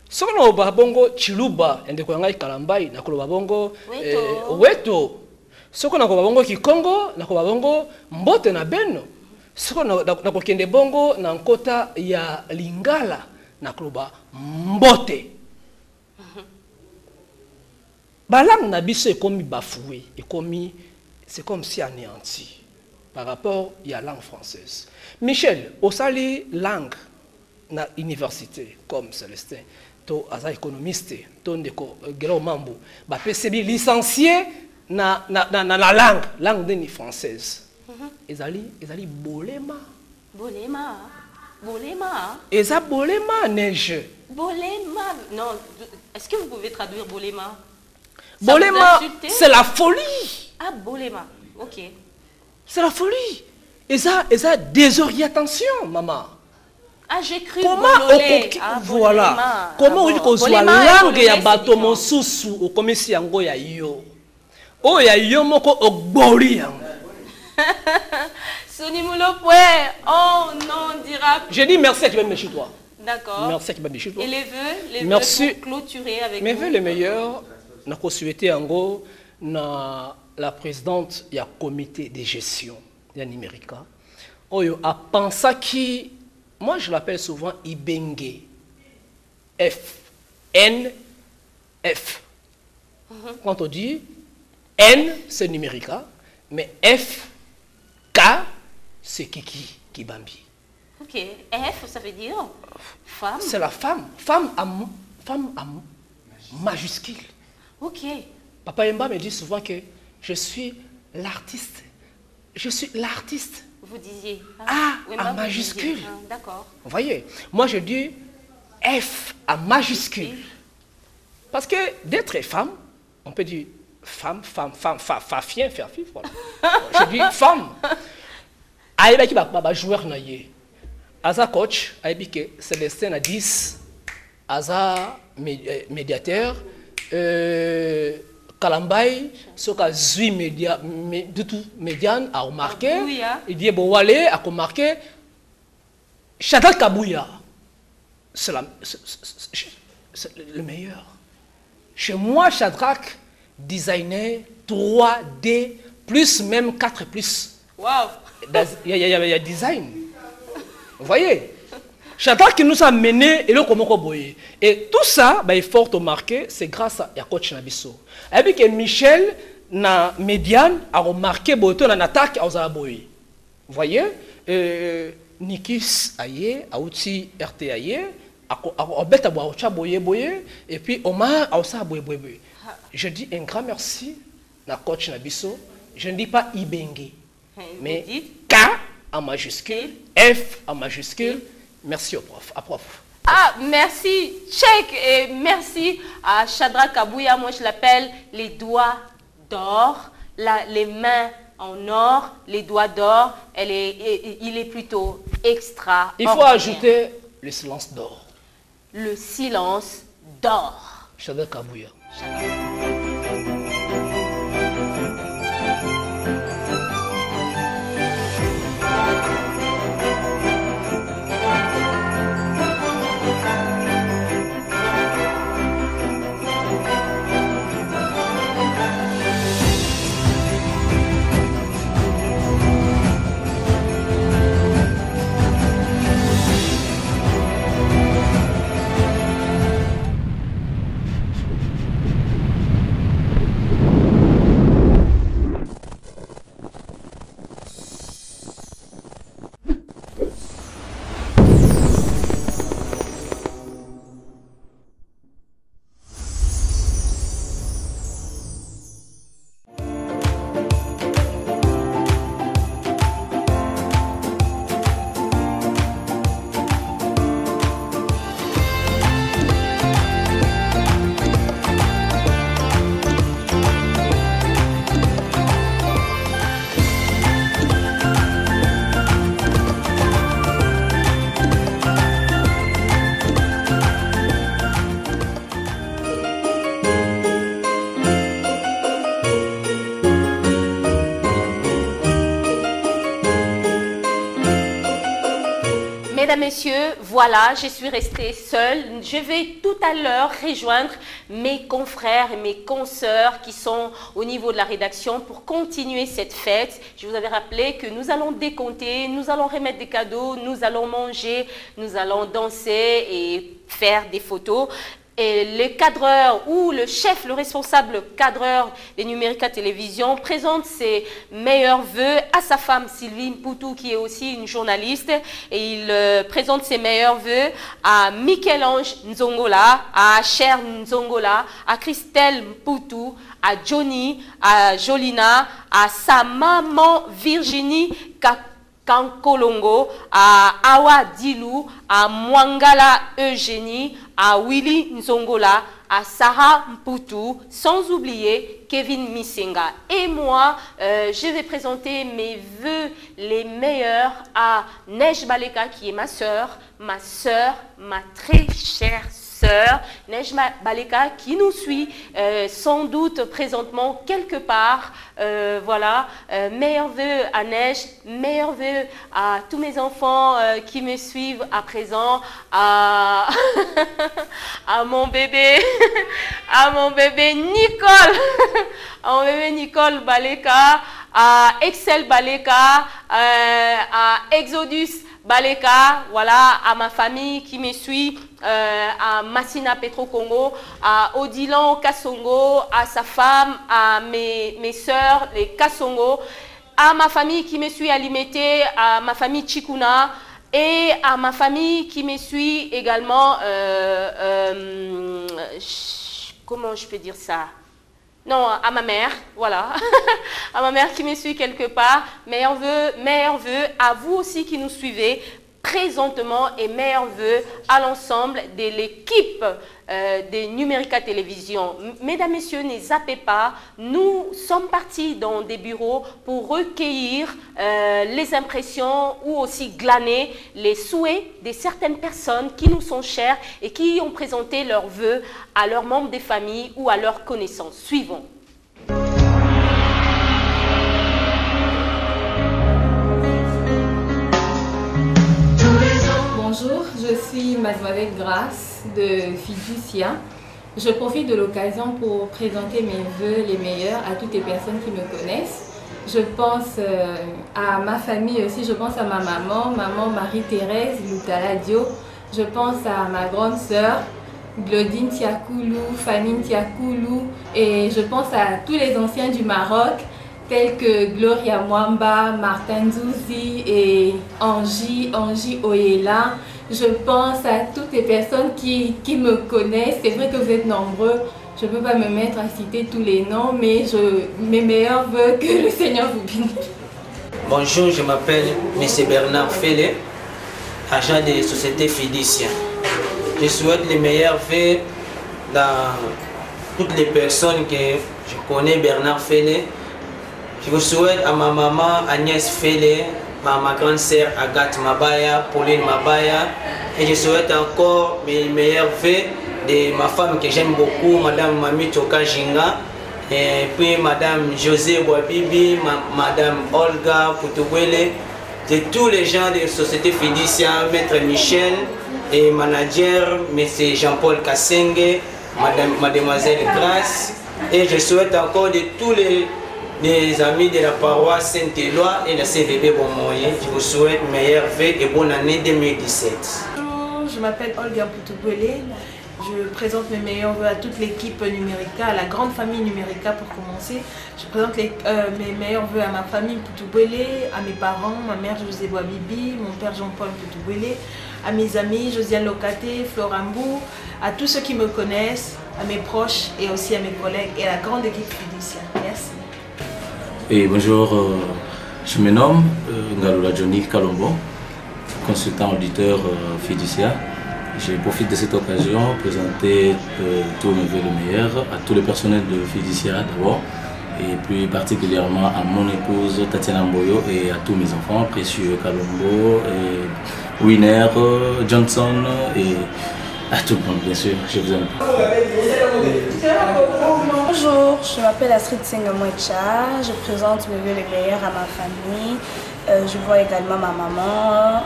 So no babongo chiluba ende ko ngai kalambai na koba bongo weto. So na koba bongo kikongo na koba bongo mbote na beno. So na ko kende bongo na nkota ya lingala na koba mbote. Balang na biso ekomi bafoué, ekomi c'est comme si anéanti. par rapport à la langue française. Michel, au sali langue na université comme Célestin, to asa économiste, to ndeko gelo mambo, ba PCB licencié na langue de française. Ezali bolema. Bolema. Eza bolema neige. Bolema. Non, est-ce que vous pouvez traduire bolema? Bolema, c'est la folie. Ah, bolema. OK. C'est la folie. Eza désorientation, maman. Ah, j'ai cru bololé. Voilà. Bolema. Comment on dit qu'on soit langue ya bato mosusu au komisi yango ya yo. Oh ya yo moko ogbori yango. Oh non, on dira. J'ai dit merci à qui va me chez toi. D'accord. Merci à qui va me chez toi. Et les vœux merci. Pour clôturer avec mes vous. vœux les meilleurs, n'a pas souhaité en gros la présidente du comité de gestion de Numérica. Oyo a pensé qui, moi je l'appelle souvent Ibenge. F. N. F. Quand on dit N, c'est Numérica, mais F, K, c'est Kiki Bambi. Ok. F, ça veut dire femme. C'est la femme. Femme à majuscule. Ok. Papa Yemba me dit souvent que je suis l'artiste. Je suis l'artiste. Vous disiez. A en majuscule. D'accord. Vous voyez, moi je dis F en majuscule. Parce que d'être femme, on peut dire femme, fafien, faire fif, voilà. Je dis femme. Aïba qui va jouer naïe. Aza coach, aïbi que Célestin a 10. Aza médiateur. Kalambay, ce qu'a zui médiane a remarqué. Il dit Bowale a remarqué. Shadrach Kabouya, c'est le meilleur. Chez moi, Shadrach, designer 3D, plus même 4 plus. Wow! Il y a design. Vous voyez? Shadrach qui nous a mené et le comment boyer. Et tout ça, il faut remarquer, c'est grâce à coach Nabiso. Et puis que Michel, na médiane, a remarqué que na attaque à Ozaboy. Vous voyez? Nikis aye, Aouti RT aye, a bête à boire boye, et puis Omar a aussi boye. Je dis un grand merci à coach Nabiso. Je ne dis pas Ibenge, mais K en majuscule, F en majuscule. Merci au prof. À prof. Ah, merci, Cheikh, et merci à Shadrach Kabouya. Moi, je l'appelle les doigts d'or, les mains en or, les doigts d'or. Il est plutôt extra. Il faut ajouter le silence d'or. Le silence d'or. Shadrach Kabouya. Mesdames, Messieurs, voilà, je suis restée seule. Je vais tout à l'heure rejoindre mes confrères et mes consoeurs qui sont au niveau de la rédaction pour continuer cette fête. Je vous avais rappelé que nous allons décompter, nous allons remettre des cadeaux, nous allons manger, nous allons danser et faire des photos. et le cadreur ou le chef, le responsable cadreur des Numérica Télévision présente ses meilleurs vœux à sa femme Sylvie Mputu, qui est aussi une journaliste, et il présente ses meilleurs vœux à Michel-Ange Nzongola, à Cher Nzongola, à Christelle Mputu, à Johnny, à Jolina, à sa maman Virginie Kankolongo, à Awa Dilou, à Mwangala Eugénie, à Willy Nzongola, à Sarah Mputu, sans oublier Kevin Misenga. Et moi, je vais présenter mes vœux les meilleurs à Neige Baleka, qui est ma sœur, ma très chère sœur, Neige Baleka, qui nous suit sans doute présentement quelque part. Voilà, meilleurs vœux à Neige, meilleurs vœux à tous mes enfants qui me suivent à présent, à mon bébé, à mon bébé Nicole, à mon bébé Nicole Baleka, à Excel Baleka, à Exodus Baleka, voilà, à ma famille qui me suit, à Massina Petro Congo, à Odilan Kassongo, à sa femme, à mes sœurs, les Kassongo, à ma famille qui me suit à Limete, à ma famille Chikuna, et à ma famille qui me suit également, comment je peux dire ça? Non, à ma mère, voilà, à ma mère qui me suit quelque part. Meilleurs vœux à vous aussi qui nous suivez présentement, et meilleurs vœux à l'ensemble de l'équipe des Numérica Télévision. Mesdames, Messieurs, ne zappez pas, nous sommes partis dans des bureaux pour recueillir les impressions ou aussi glaner les souhaits de certaines personnes qui nous sont chères et qui ont présenté leurs vœux à leurs membres des familles ou à leurs connaissances. Suivons. Bonjour, je suis Mademoiselle Grace de Fiducia. Je profite de l'occasion pour présenter mes vœux les meilleurs à toutes les personnes qui me connaissent. Je pense à ma famille aussi, je pense à ma maman Marie-Thérèse Loutaladio. Je pense à ma grande sœur Glodine Tiakoulou, Fanine Tiakoulou, et je pense à tous les anciens du Maroc, tels que Gloria Mwamba, Martin Zouzi et Angie Oyela. Je pense à toutes les personnes qui me connaissent. C'est vrai que vous êtes nombreux. Je ne peux pas me mettre à citer tous les noms, mais mes meilleurs vœux, que le Seigneur vous bénisse. Bonjour, je m'appelle M. Bernard Félé, agent de Société Fiducia. Je souhaite les meilleurs vœux dans toutes les personnes que je connais, Bernard Félé. Je vous souhaite à ma maman Agnès Félé, à ma grande sœur Agathe Mabaya, Pauline Mabaya. Et je souhaite encore mes meilleurs vœux de ma femme que j'aime beaucoup, Madame Mami Toka Jinga. Et puis Madame José Boabibi, Madame Olga Poutouwele, de tous les gens de la Société Fiducia, Maître Michel et manager, M. Jean-Paul Kassenge, Mademoiselle Grace. Et je souhaite encore de tous les amis de la paroisse Saint-Éloi et la CVB Bonmoyen. Je vous souhaite meilleurs vœux et bonne année 2017. Bonjour, je m'appelle Olga Poutouwele. Je présente mes meilleurs vœux à toute l'équipe Numérica, à la grande famille Numérica pour commencer. Je présente mes meilleurs vœux à ma famille Poutouwele, à mes parents, ma mère José Boabibi, mon père Jean-Paul Poutouwele, à mes amis Josiane Locaté, Florambou, à tous ceux qui me connaissent, à mes proches et aussi à mes collègues et à la grande équipe Fiducia. Merci. Et bonjour, je me nomme Ngalola Johnny Kalombo, consultant auditeur Fiducia. Je profite de cette occasion pour présenter tous mes vœux le meilleur à tous les personnels de Fiducia d'abord, et plus particulièrement à mon épouse Tatiana Mboyo et à tous mes enfants, Précieux Kalombo, et Winner, Johnson et à tout le monde, bien sûr. Je vous aime. Bonjour, je m'appelle Astrid Sengamwecha, je présente mes vœux les meilleurs à ma famille. Je vois également ma maman,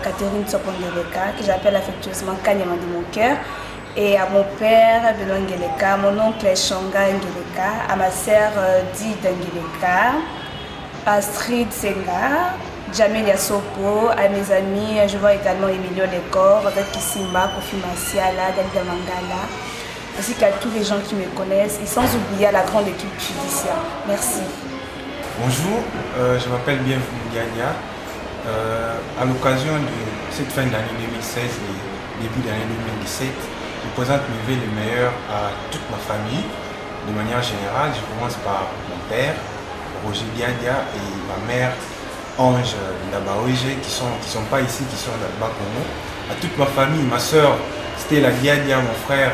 Catherine Sopongeleka, que j'appelle affectueusement Kanyama de mon cœur, et à mon père, Benoît Ngeleka, mon oncle Shonga Ngeleka, à ma sœur Did Ngeleka, Astrid Senga, Jamel Yasopo, à mes amis, je vois également Emilio Lekor, avec Kissimba, Kofi Masiala, Dalida Mangala. ainsi qu'à tous les gens qui me connaissent et sans oublier à la grande équipe Fiducia. Merci. Bonjour, je m'appelle Bienvenue Diania. À l'occasion de cette fin d'année 2016 et début d'année 2017, je présente mes vœux les meilleurs à toute ma famille. De manière générale, je commence par mon père, Roger Diadia, et ma mère, Ange Ndabaoige, qui sont pas ici, qui sont là-bas Congo. À toute ma famille, ma soeur Stella Diadia, mon frère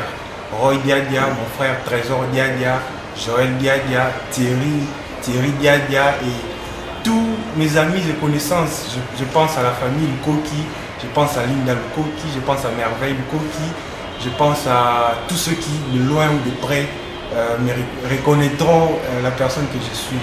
Roy Diadia, mon frère Trésor Diadia, Joël Diadia, Thierry Diadia et tous mes amis et connaissances. Je pense à la famille Lukoki, je pense à Linda Lukoki, je pense à Merveille Lukoki, je pense à tous ceux qui, de loin ou de près, me reconnaîtront la personne que je suis.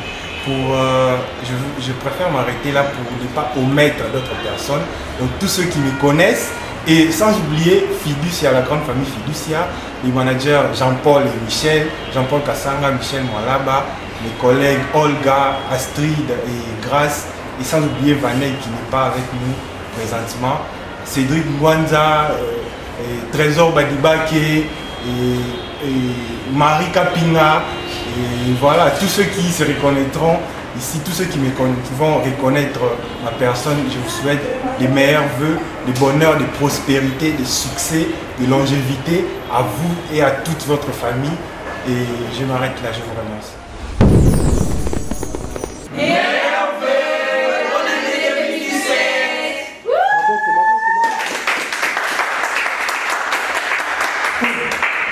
Je préfère m'arrêter là pour ne pas omettre d'autres personnes. Donc tous ceux qui me connaissent, et sans oublier Fiducia, la grande famille Fiducia, les managers Jean-Paul et Michel, Jean-Paul Kassanga, Michel Mwalaba, mes collègues Olga, Astrid et Grace, et sans oublier Vanel qui n'est pas avec nous présentement, Cédric Ngwanza, Trésor Badibake et Marie Kapinga, et voilà, tous ceux qui se reconnaîtront ici, tous ceux qui vont reconnaître ma personne, je vous souhaite les meilleurs vœux, de bonheur, de prospérité, de succès, de longévité à vous et à toute votre famille. Et je m'arrête là, je vous remercie.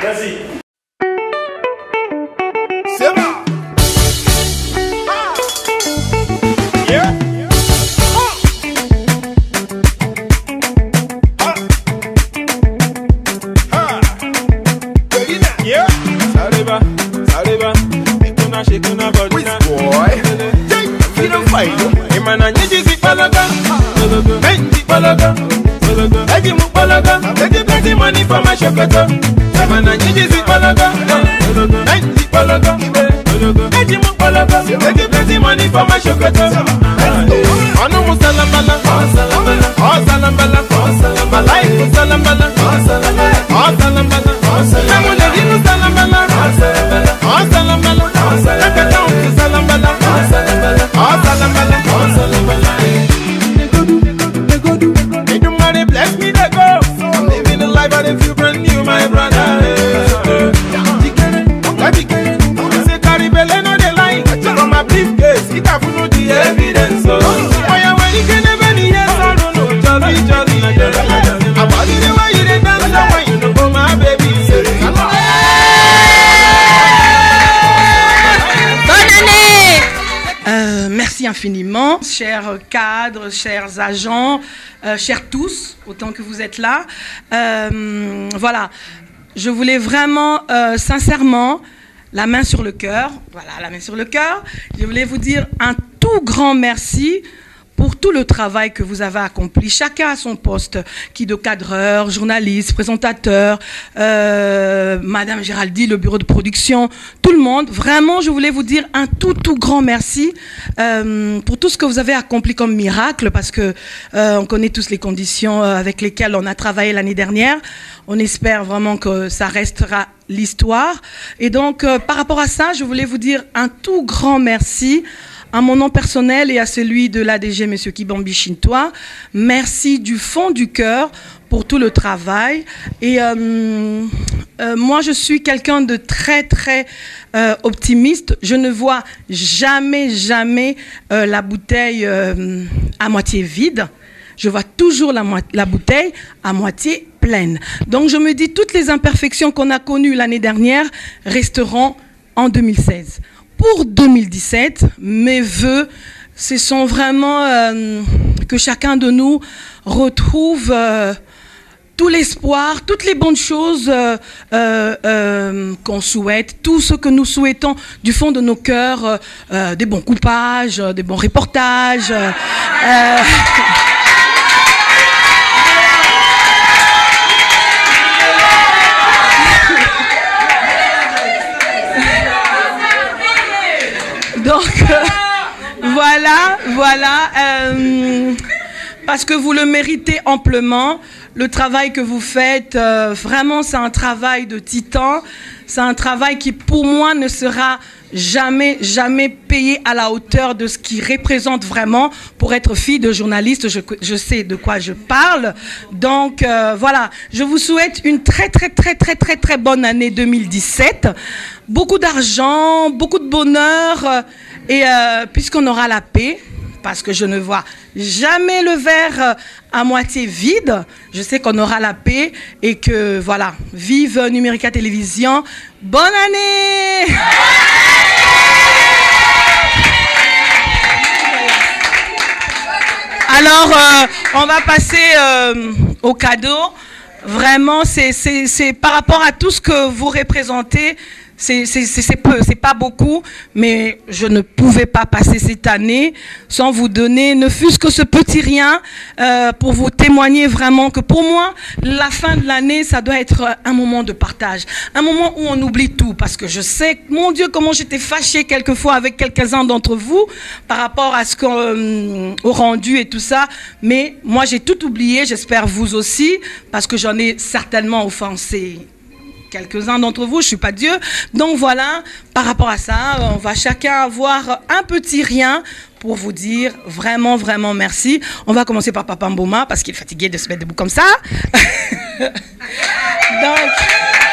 Merci. C'est bon. Yeah. Yeah. Saliba, Saliba, Shekuna, body. Boy, you don't fight. Imana nyiji palaga, benji palaga, eji mu palaga, eji plenty money for my shokoto. Imana nyiji palaga, benji palaga, eji mu palaga, eji plenty money for my shokoto. Anu musalambala, salambala, my life salambala, salambala, I'm gonna give you salambala, salambala, take it down to salambala, salambala. They do money bless me, they go. I'm living the life, but if you brand new, my brother. Say Caribbean, no they lie. From my briefcase, it have no the evidence. Oh yeah, when you can never be yes, I don't know. Jolly. About the way you did dance, when you know my baby. Merci infiniment, chers cadres, chers agents, chers tous, autant que vous êtes là. Voilà, je voulais vraiment, sincèrement, la main sur le cœur, voilà, la main sur le cœur, je voulais vous dire un tout grand merci pour tout le travail que vous avez accompli, chacun à son poste, qui de cadreur, journaliste, présentateur, Madame Géraldine, le bureau de production, tout le monde. Vraiment, je voulais vous dire un tout grand merci pour tout ce que vous avez accompli comme miracle, parce que on connaît tous les conditions avec lesquelles on a travaillé l'année dernière. On espère vraiment que ça restera l'histoire. Et donc, par rapport à ça, je voulais vous dire un tout grand merci à mon nom personnel et à celui de l'ADG, M. Kibambi Chintois. Merci du fond du cœur pour tout le travail. Et moi, je suis quelqu'un de très optimiste. Je ne vois jamais la bouteille à moitié vide. Je vois toujours la bouteille à moitié pleine. Donc, je me dis, toutes les imperfections qu'on a connues l'année dernière resteront en 2016. Pour 2017, mes vœux, ce sont vraiment que chacun de nous retrouve tout l'espoir, toutes les bonnes choses qu'on souhaite, tout ce que nous souhaitons du fond de nos cœurs, des bons coupages, des bons reportages. Donc, voilà. parce que vous le méritez amplement. Le travail que vous faites, vraiment, c'est un travail de titan. C'est un travail qui, pour moi, ne sera jamais payé à la hauteur de ce qui représente vraiment. Pour être fille de journaliste, je sais de quoi je parle. Donc, voilà, je vous souhaite une très bonne année 2017. Beaucoup d'argent, beaucoup de bonheur, et puisqu'on aura la paix, parce que je ne vois jamais le verre à moitié vide. Je sais qu'on aura la paix et que, voilà, vive Numérica Télévision. Bonne année! Alors, on va passer au cadeau. Vraiment, c'est par rapport à tout ce que vous représentez. C'est peu, c'est pas beaucoup, mais je ne pouvais pas passer cette année sans vous donner, ne fût-ce que ce petit rien, pour vous témoigner vraiment que pour moi, la fin de l'année, ça doit être un moment de partage, un moment où on oublie tout, parce que je sais, mon Dieu, comment j'étais fâchée quelquefois avec quelques-uns d'entre vous par rapport à ce au rendu et tout ça, mais moi j'ai tout oublié, j'espère vous aussi, parce que j'en ai certainement offensé quelques-uns d'entre vous, je ne suis pas Dieu. Donc voilà, par rapport à ça, on va chacun avoir un petit rien pour vous dire vraiment merci. On va commencer par Papa Mboma, parce qu'il est fatigué de se mettre debout comme ça. Donc,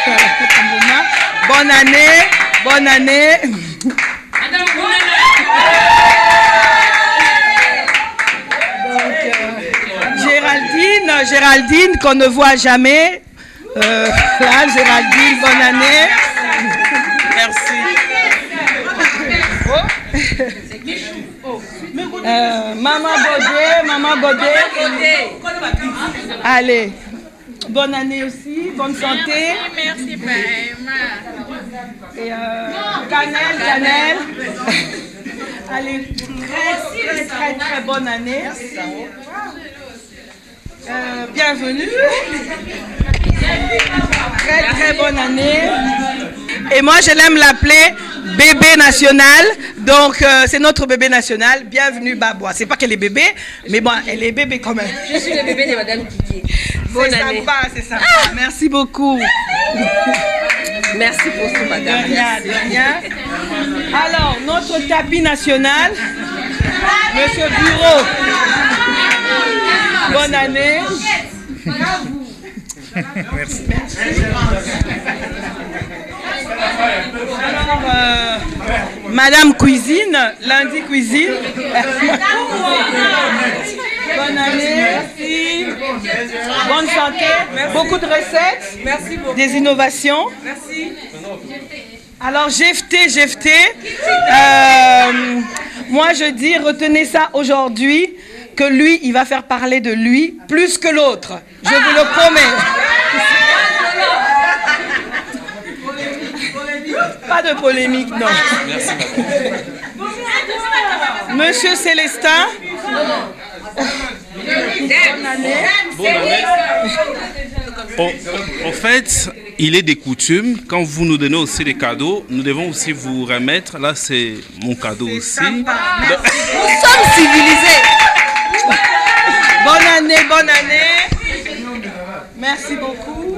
Papa Mboma, bonne année. Donc, Géraldine, qu'on ne voit jamais. Là, Géraldine, bonne année. Merci. Maman Godet. Allez, bonne année aussi, bonne santé. Merci, Et Canel. Allez, très bonne année. Bienvenue. Très bonne année. Et moi, je l'aime l'appeler bébé national. Donc, c'est notre bébé national. Bienvenue, Babois. C'est pas qu'elle est bébé, mais bon, elle est bébé quand même. Je suis le bébé de Madame Kiki. Bonne année. C'est sympa. Merci beaucoup. Merci pour tout, Madame. De rien. Alors, notre tapis national, Monsieur Bureau. Bonne année. Merci. Alors, Madame Cuisine, lundi cuisine. Bonne année. Merci. Bonne santé. Merci. Beaucoup de recettes. Merci beaucoup. Des innovations. Merci. Alors, GFT. Moi, je dis, retenez ça aujourd'hui, que lui, il va faire parler de lui plus que l'autre. Je vous le promets. Pas de polémique, non. Merci, Monsieur Célestin. Bonne année. En fait, il est des coutumes, quand vous nous donnez aussi des cadeaux, nous devons aussi vous remettre. Là, c'est mon cadeau aussi. Nous sommes civilisés. Bonne année. Merci beaucoup.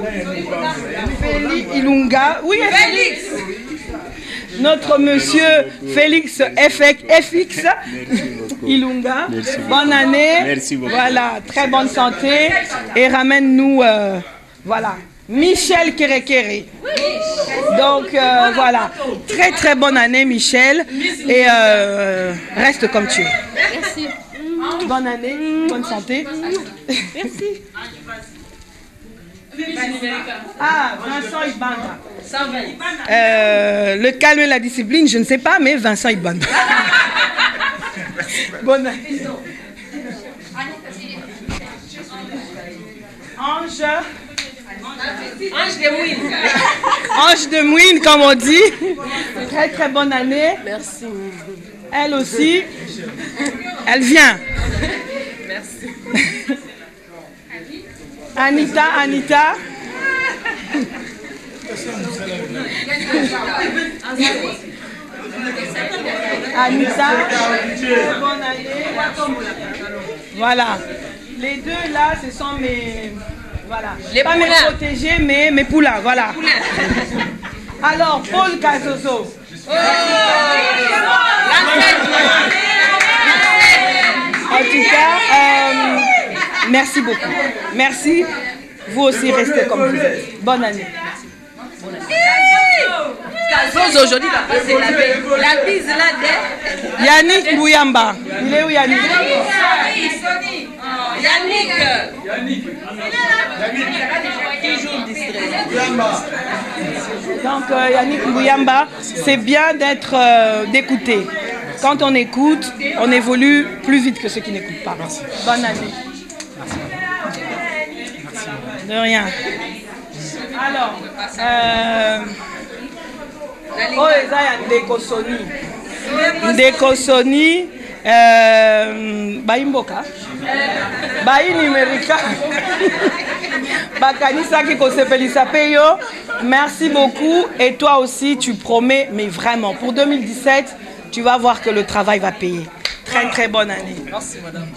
Félix Ilunga. Oui, Félix. Notre monsieur Félix FX Ilunga. Bonne année. Merci beaucoup. Voilà, très bonne santé. Et ramène-nous, voilà, Michel Kérékéré. Donc, voilà, très bonne année, Michel. Et reste comme tu es. Merci. Bonne année, bonne santé. Merci. Ah, Vincent Ibanda. Le calme et la discipline, je ne sais pas, mais Vincent Ibanda. Bonne année. Ange de Mouine. Ange de Mouine, comme on dit. Très bonne année. Merci. Elle aussi. Elle vient. Merci. Anita. Anita, bonne année. Voilà. Les deux là, ce sont mes... Voilà. Pas mes protégés, mais mes poulains, voilà. Alors, Paul Casoso. En tout cas, merci beaucoup. Merci. Vous aussi, restez comme vous êtes. Bonne année. Aujourd'hui, la bise là de... Yannick Bouyamba. Il est où Yannick? Yannick. Toujours distrait. Donc Yannick Bouyamba, c'est bien d'être d'écouter. Quand on écoute, on évolue plus vite que ceux qui n'écoutent pas. Merci. Bonne année. Merci. De rien. Alors, oh, eza ya Ndeko Soni. Ndeko Soni, Baimboka, Numérica, Bakanisaki Kosepelisa Peyo. Merci beaucoup. Et toi aussi, tu promets, mais vraiment, pour 2017, tu vas voir que le travail va payer. Très très bonne année. Merci madame.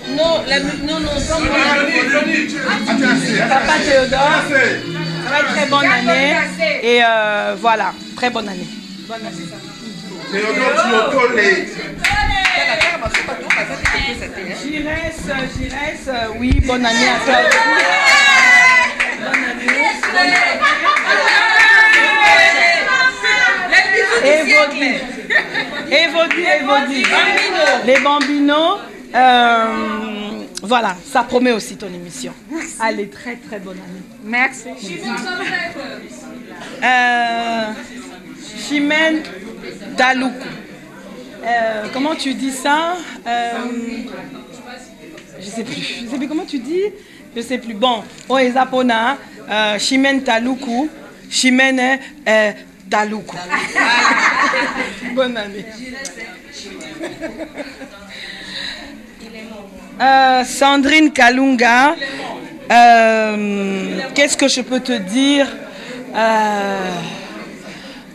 Non, non, pas moi. Papa Théodore, très très bonne année. Et voilà, très bonne année. Bonne année. Jires, oui, bonne année à toi. Bonne année. Évolue. Les Bambinos. Voilà, ça promet aussi ton émission. Allez, très très bonne année. Merci. Chimène Daloukou. Comment tu dis ça? Je sais plus comment tu dis. Je sais plus. Bon, oh Ezapona, Chimène Daloukou, Chimène Daloukou. Bonne année. Sandrine Kalunga, qu'est-ce que je peux te dire?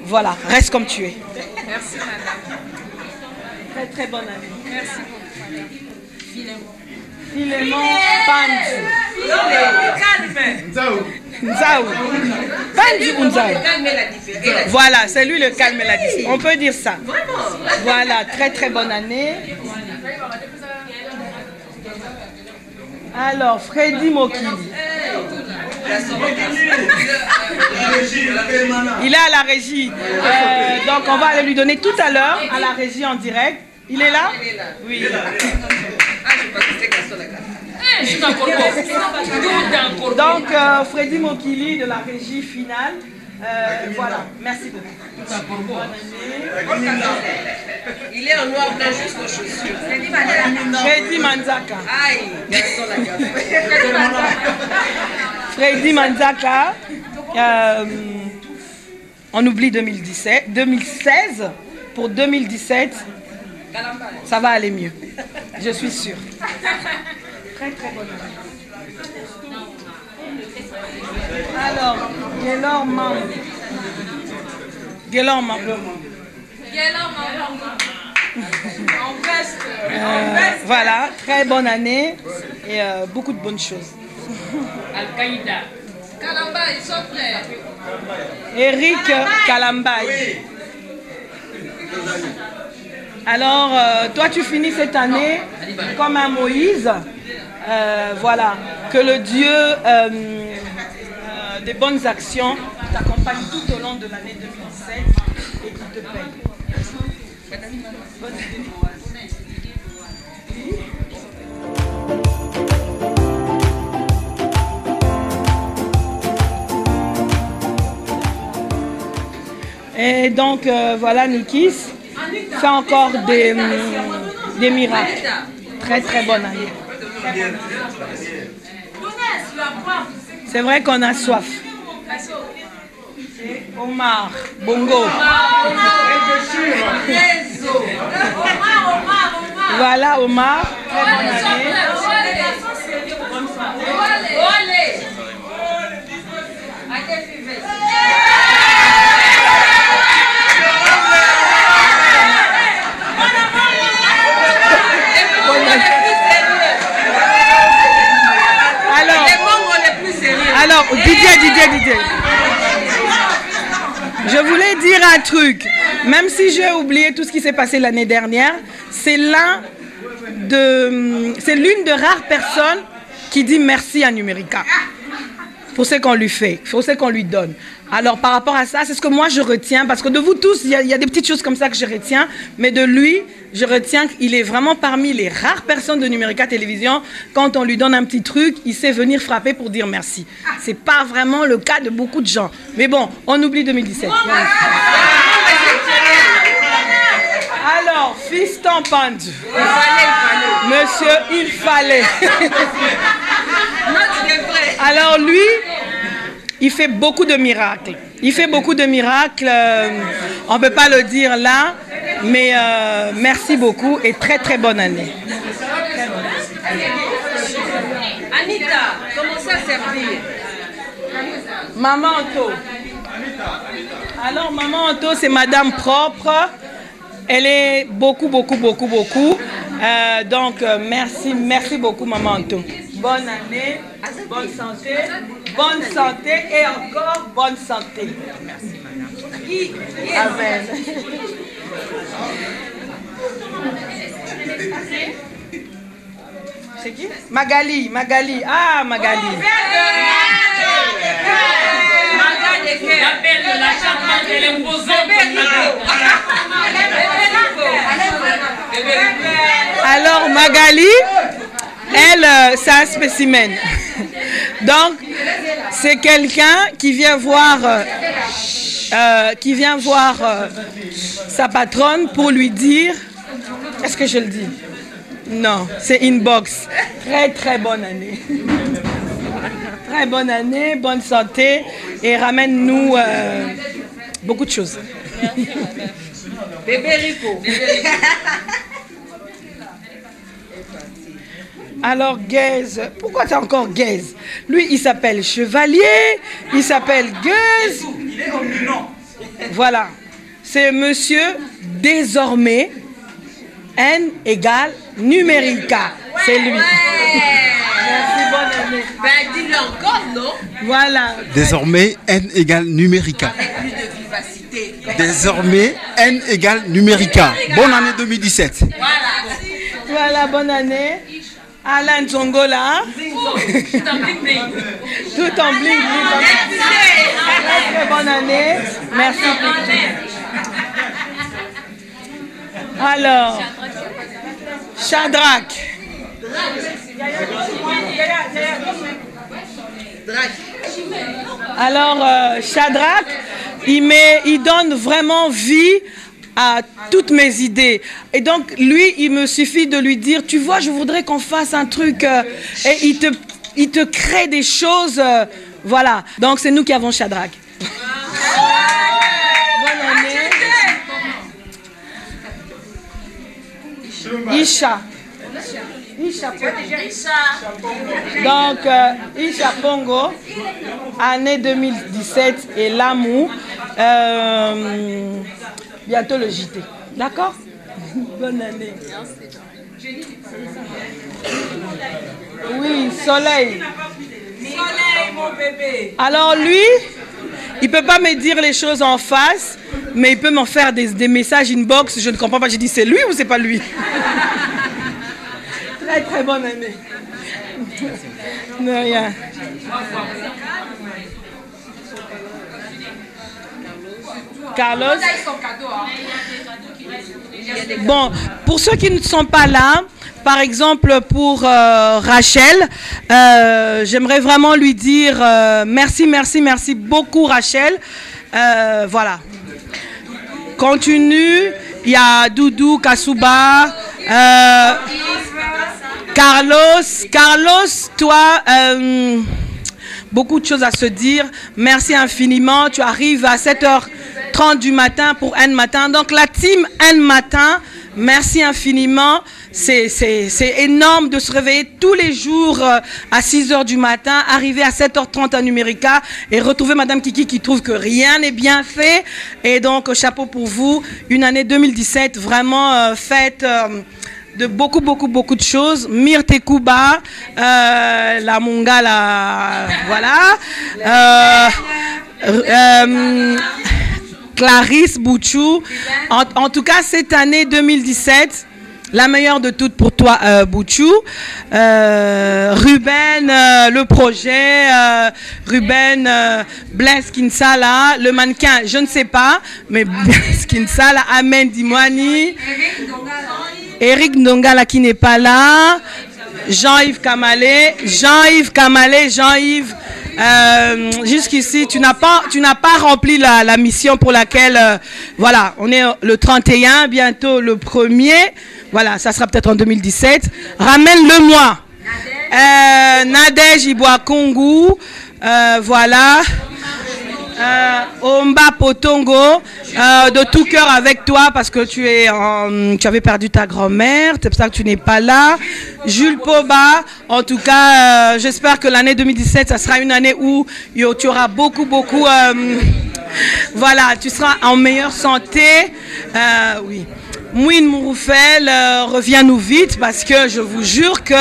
Voilà, reste comme tu es. Merci madame. Très très bonne année. Merci beaucoup. Philémon Pandu. Nzaou. Pandu ou Nzaou? Voilà, c'est lui le calme et la difficulté. On peut dire ça. Voilà, très très bonne année. Alors, Freddy Mokili. Il est à la régie. Donc, on va aller lui donner tout à l'heure à la régie en direct. Il est là? Oui. Donc, Freddy Mokili de la régie finale. Voilà, merci beaucoup. Il est en noir blanc jusqu'aux chaussures. Freddy Manzaka. Freddy Manzaka. On oublie 2016. Pour 2017, ça va aller mieux. Je suis sûre. Très très bonne année. Alors, Guélor Mambo. Voilà, très bonne année et beaucoup de bonnes choses. Al-Qaïda. Kalamba, ils sont prêts. Eric Kalambaï. Alors, toi tu finis cette année comme un Moïse. Voilà, que le Dieu des bonnes actions t'accompagne tout au long de l'année 2017 et qu'il te paye. Bonne année. Et donc voilà, Nikis fait encore des miracles. Très très bonne année. C'est vrai qu'on a soif. Et Omar, Bongo. Voilà Omar, très bonne année. Bonne un truc. Même si j'ai oublié tout ce qui s'est passé l'année dernière, c'est l'une de rares personnes qui dit merci à Numérica. Pour ce qu'on lui fait, pour ce qu'on lui donne. Alors par rapport à ça, c'est ce que moi je retiens, parce que de vous tous, il y a des petites choses comme ça que je retiens, mais de lui, je retiens qu'il est vraiment parmi les rares personnes de Numérica Télévision, quand on lui donne un petit truc, il sait venir frapper pour dire merci. C'est pas vraiment le cas de beaucoup de gens. Mais bon, on oublie 2017. Alors, fiston pendu. Monsieur, il fallait. Alors lui, il fait beaucoup de miracles. Il fait beaucoup de miracles. On ne peut pas le dire là, mais merci beaucoup et très très bonne année. Anita, commencez à servir. Maman Anto. Alors Maman Anto, c'est Madame Propre. Elle est beaucoup. Donc merci beaucoup Maman Anto. Bonne année, bonne santé et encore bonne santé. Merci madame. Amen. C'est qui? Magali. Ah, Magali. Alors Magali, elle, c'est un spécimen. Donc, c'est quelqu'un qui vient voir, sa patronne pour lui dire, est-ce que je le dis? Non, c'est inbox. Très bonne année. Très bonne année, bonne santé et ramène-nous beaucoup de choses. Bébé Rico. Alors, Gaze, pourquoi tu as encore Gaze? Lui, il s'appelle Chevalier, il s'appelle Gaze. Il est dominant. Voilà. C'est monsieur désormais N égale Numérica. C'est lui. Merci, bonne année. Ben, dis-le encore, non? Voilà. Désormais, N égale Numérica. Avec plus de vivacité. Désormais, N égale Numérica. Bonne année 2017. Voilà, bonne année. Alain Zongola. Tout en bling. Très bonne année. Merci. Alors, Shadrach. Alors, Shadrach, il donne vraiment vie à toutes mes idées. Et donc, lui, il me suffit de lui dire, tu vois, je voudrais qu'on fasse un truc. Et il te crée des choses. Voilà. Donc, c'est nous qui avons Shadrach. Bonne année. Isha. Donc, Isha Pongo, année 2017 et l'amour. Bientôt le JT. D'accord? Bonne année. Oui, Soleil. Soleil, mon bébé. Alors lui, il ne peut pas me dire les choses en face, mais il peut m'en faire des messages inbox. Je ne comprends pas. J'ai dit, c'est lui ou c'est pas lui? Très bonne année. De rien. Carlos. Bon, pour ceux qui ne sont pas là, par exemple pour Rachel, j'aimerais vraiment lui dire merci beaucoup Rachel. Voilà. Continue. Il y a Doudou, Kasuba, Carlos, toi, beaucoup de choses à se dire. Merci infiniment. Tu arrives à 7h30 du matin pour N Matin. Donc la team N Matin, merci infiniment. C'est énorme de se réveiller tous les jours à 6h du matin, arriver à 7h30 à Numérica et retrouver Madame Kiki qui trouve que rien n'est bien fait. Et donc, chapeau pour vous. Une année 2017 vraiment faite de beaucoup de choses. Myrte Kuba, la Mongala, voilà. Clarisse Bouchou. En tout cas, cette année 2017, la meilleure de toutes pour toi, Bouchou. Ruben, le projet. Ruben, Blaise Kinsala. Le mannequin, je ne sais pas. Mais Blaise Kinsala, Amen Dimwani. Eric Ndongala qui n'est pas là. Jean-Yves Kamalé. Jean-Yves. Jusqu'ici, tu n'as pas rempli la mission pour laquelle, voilà, on est le 31, bientôt le 1er. Voilà, ça sera peut-être en 2017. Ramène-le-moi. Nadège Iboakongu. Voilà. Omba Potongo. De tout cœur avec toi parce que tu avais perdu ta grand-mère. C'est pour ça que tu n'es pas là. Jules Poba. En tout cas, j'espère que l'année 2017, ça sera une année où tu auras beaucoup. Voilà, tu seras en meilleure santé. Oui. Mouine Mouroufel, reviens-nous vite parce que je vous jure que,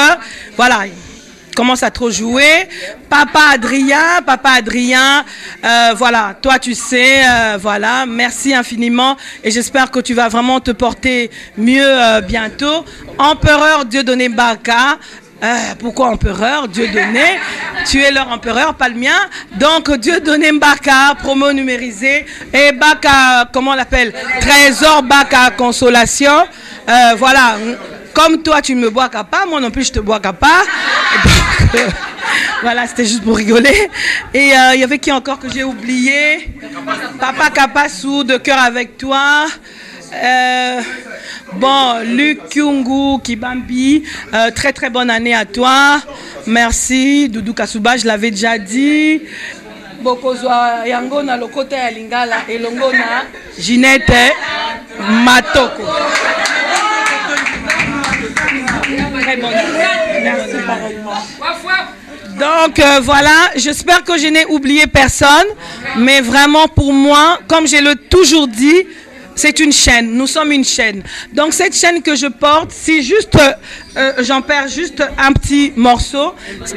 voilà, il commence à trop jouer. Papa Adrien, voilà, toi tu sais, voilà, merci infiniment et j'espère que tu vas vraiment te porter mieux bientôt. Empereur Dieudonné Baka. Pourquoi empereur? Dieudonné, tu es leur empereur, pas le mien. Donc Dieudonné Mbaka, promo numérisé. Et Baka, comment on l'appelle? Trésor Baka Consolation. Voilà, comme toi tu me bois pas, moi non plus je te bois pas. Voilà, c'était juste pour rigoler. Et il y avait qui encore que j'ai oublié? Papa Kapassou, de cœur avec toi. Bon, Luc Kyungu Kibambi, très bonne année à toi. Merci. Doudou Kasuba, je l'avais déjà dit. Bokozwa yango na lokota ya lingala elongo na Ginette Matoko. Très bonne année. Merci pareillement. Donc voilà, j'espère que je n'ai oublié personne, mais vraiment pour moi, comme je l'ai toujours dit, c'est une chaîne, nous sommes une chaîne. Donc cette chaîne que je porte, si juste j'en perds juste un petit morceau,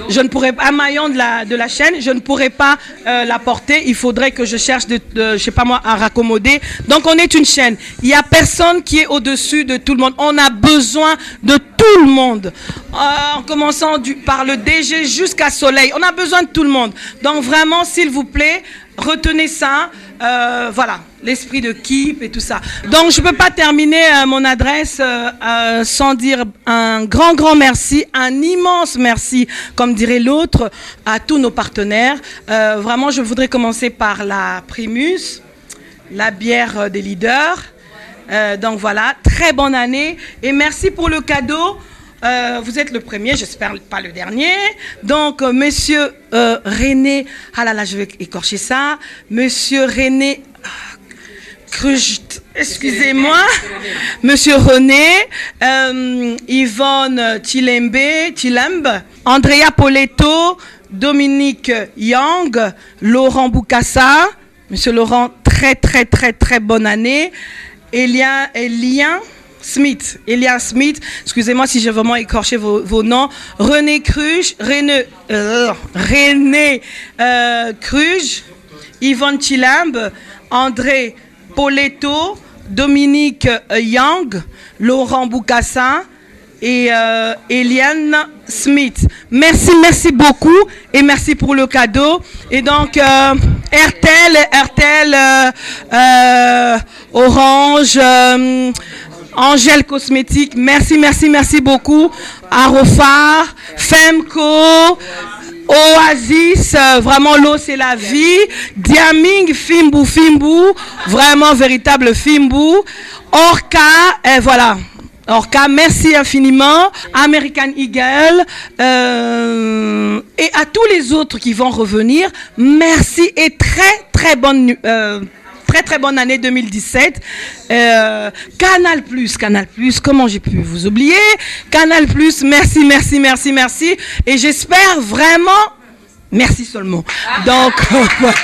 je ne pourrais pas, un maillon de la chaîne, je ne pourrais pas la porter. Il faudrait que je cherche, je sais pas moi, à raccommoder. Donc on est une chaîne. Il n'y a personne qui est au-dessus de tout le monde. On a besoin de tout le monde. En commençant par le DG jusqu'à Soleil. On a besoin de tout le monde. Donc vraiment, s'il vous plaît, retenez ça. Voilà, l'esprit de keep et tout ça. Donc je ne peux pas terminer mon adresse sans dire un grand merci, un immense merci, comme dirait l'autre, à tous nos partenaires. Vraiment, je voudrais commencer par la Primus, la bière des leaders. Donc voilà, très bonne année et merci pour le cadeau. Vous êtes le premier, j'espère pas le dernier. Donc, monsieur René, ah là là, je vais écorcher ça. Monsieur René Crucht, excusez-moi. Monsieur René, Yvonne Tilembe, Andrea Poletto, Dominique Yang, Laurent Boukassa. Monsieur Laurent, très bonne année. Elian Smith, excusez-moi si j'ai vraiment écorché vos noms. René Cruge, René Cruge, Yvonne Chilambe, André Poletto, Dominique Yang, Laurent Boukassa et Eliane Smith. Merci beaucoup et merci pour le cadeau. Et donc RTL, Orange, Angèle Cosmétique, merci beaucoup. Arofar, Femco, Oasis, vraiment l'eau c'est la vie. Diaming, Fimbu, vraiment véritable Fimbu. Orca, et voilà. Orca, merci infiniment. American Eagle et à tous les autres qui vont revenir, merci et très bonne année 2017. Canal+, comment j'ai pu vous oublier? Canal+, merci. Et j'espère vraiment, merci seulement. Donc, voilà.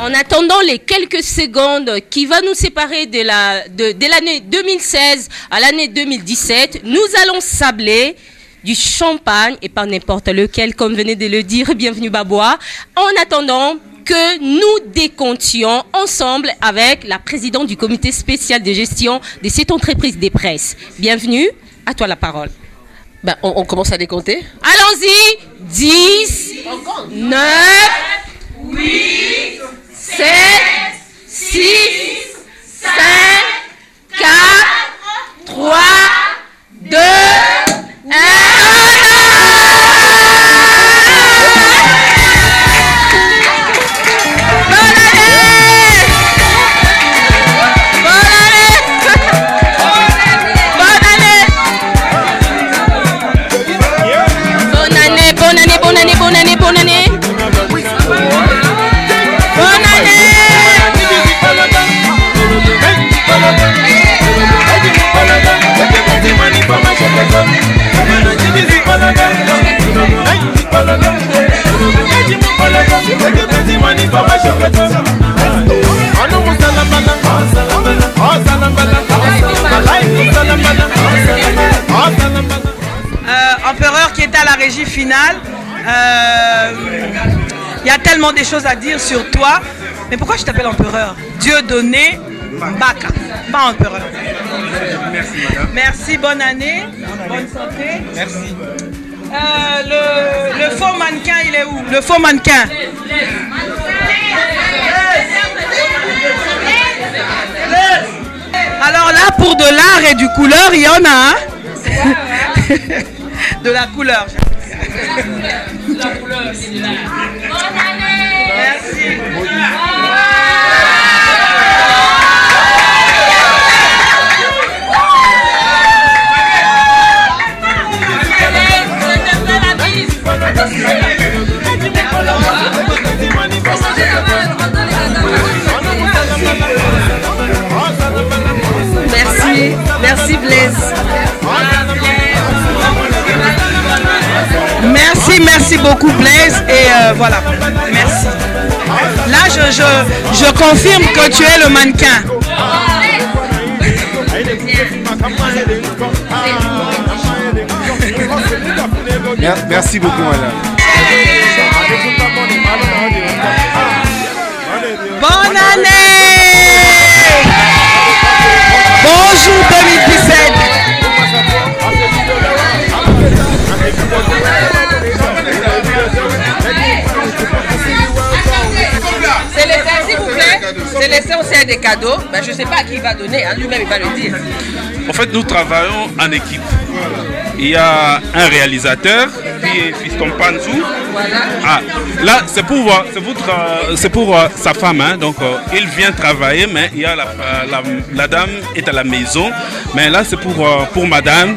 En attendant les quelques secondes qui va nous séparer de l'année 2016 à l'année 2017, nous allons sabler du champagne, et pas n'importe lequel, comme venait de le dire, bienvenue Babois, en attendant que nous décomptions ensemble avec la présidente du comité spécial de gestion de cette entreprise des presses. Bienvenue, à toi la parole. Ben, on commence à décompter. Allons-y. 10, 9, 8, 7, 6, 5, 4, 3, 2, 1. Bonne année. Empereur qui est à la régie finale. Il y a tellement de choses à dire sur toi. Mais pourquoi je t'appelle empereur? Dieudonné Mbaka, pas empereur. Merci madame. Merci, bonne année, bonne santé. Merci. Le faux mannequin, il est où? Le faux mannequin. Alors là, pour de l'art et du couleur, il y en a, hein? De la couleur. La couleur, c'est de l'art. Bonne année. Merci. Merci, merci Blaise. Merci beaucoup Blaise et voilà, merci. Là je confirme que tu es le mannequin. Merci beaucoup madame. Bonne année. Bonjour 2017. C'est laissé, s'il vous plaît. C'est laissé aussi des cadeaux. Ben, je ne sais pas à qui il va donner, hein. Lui-même il va le dire. En fait, nous travaillons en équipe. Il y a un réalisateur qui est Fiston Panzou. Voilà. Ah, là, c'est pour sa femme. Hein. Donc, il vient travailler, mais il y a la dame est à la maison. Mais là, c'est pour madame.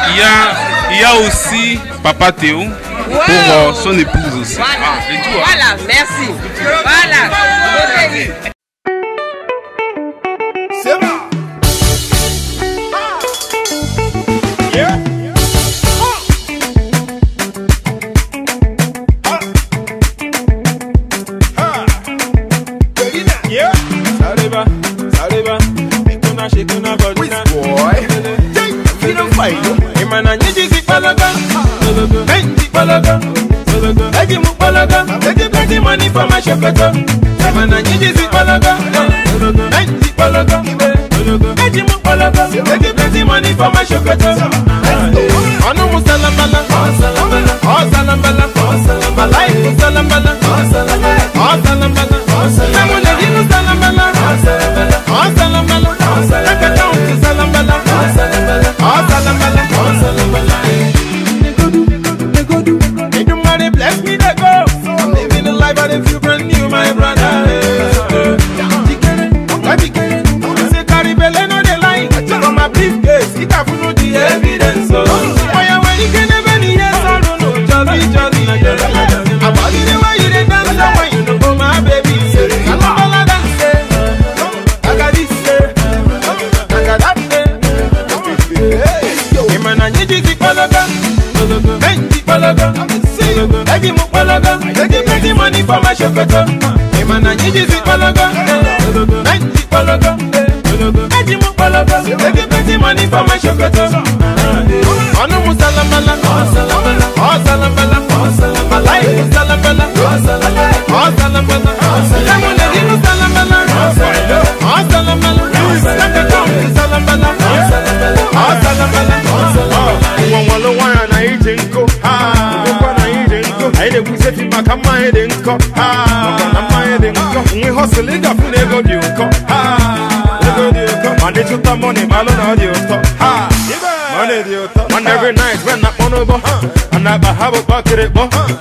Il y a aussi Papa Théo. Pour son épouse aussi. Voilà, ah, et tout, hein. Voilà, merci. Voilà. C'est bon. Yeah. Yeah. Saliba, Saliba. Shekuna body. Which boy? You don't fight. Imana nyiji palaga. Benji palaga. Egi mu palaga. Egi plenty money for my shepherd. Imana nyiji palaga. Benji palaga. Egi mu palaga. Egi plenty money for my shepherd. Anu musalambala. Musalambala. Musalambala. Musalambala. Musalambala. Musalambala. Namuna di musalambala. Musalambala. Musalambala. Bless me to go. I'm living a life out of you brand new, my brother. Say carry belly no the line. From my briefcase, it have no the evidence. Why you when you can never hear sound no jolly. I'm walking the way you dance, the way you know my baby. I love all of that. I got this, I got that. Hey, man, I need you to follow. Benji palaga, egi mu palaga, egi plenty money money for my chocolate. Hey man, I need this palaga. Plenty palaga. Plenty palaga. Plenty money for my chocolate. Ono musalamala. Oh salamala. Malai musalamala. Oh salamala. Jamuna di musalamala. Oh salamala. Salamala. Oh salamala. Walo wana na ijenko. I didn't say to my command and cock. We hustle it up when they go to cock. Money to the money, balloon audio talk. Money every night when I'm on over. And I have a bucket.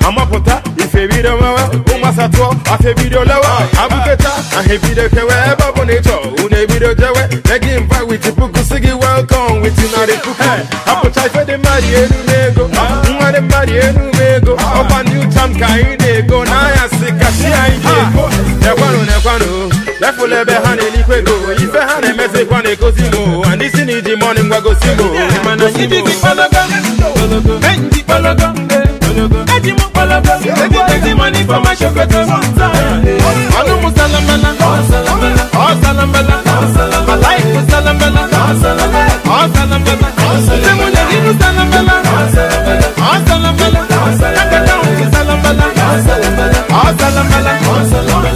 I'm a pota. If a video, Umasato, a video lower. Abuketa, a heavy the Kawaba Bonito, Une video Jawa. They give back with the Pukusigi welcome with Unari Puka. Appetite for the Marian Nego. The Marian Nego. Up a new time, Kaine go. Naya Sikashia. Nequano. Therefore, let me hand a liquego. If I had a message, one goes in, and this in the morning, we go single. Man, I see the Palaga, Plenty Palaga, Plenty Palaga, plenty money for my chocolate. Ano Musalamala, oh Salamala, my life was Salamala, oh Salamala, Lemuna Hinu Salamala, oh Salamala, Nakatown Salamala, oh Salamala, oh Salamala.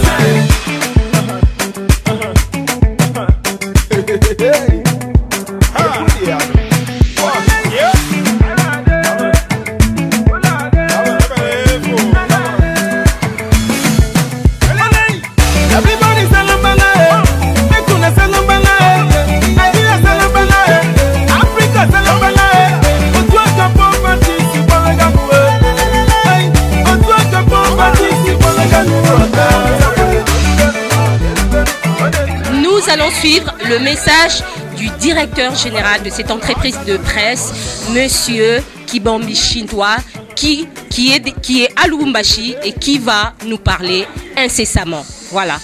Nous allons suivre le message du directeur général de cette entreprise de presse, Monsieur Kibombi Chintwa, qui est à Lubumbashi et qui va nous parler incessamment. Voilà.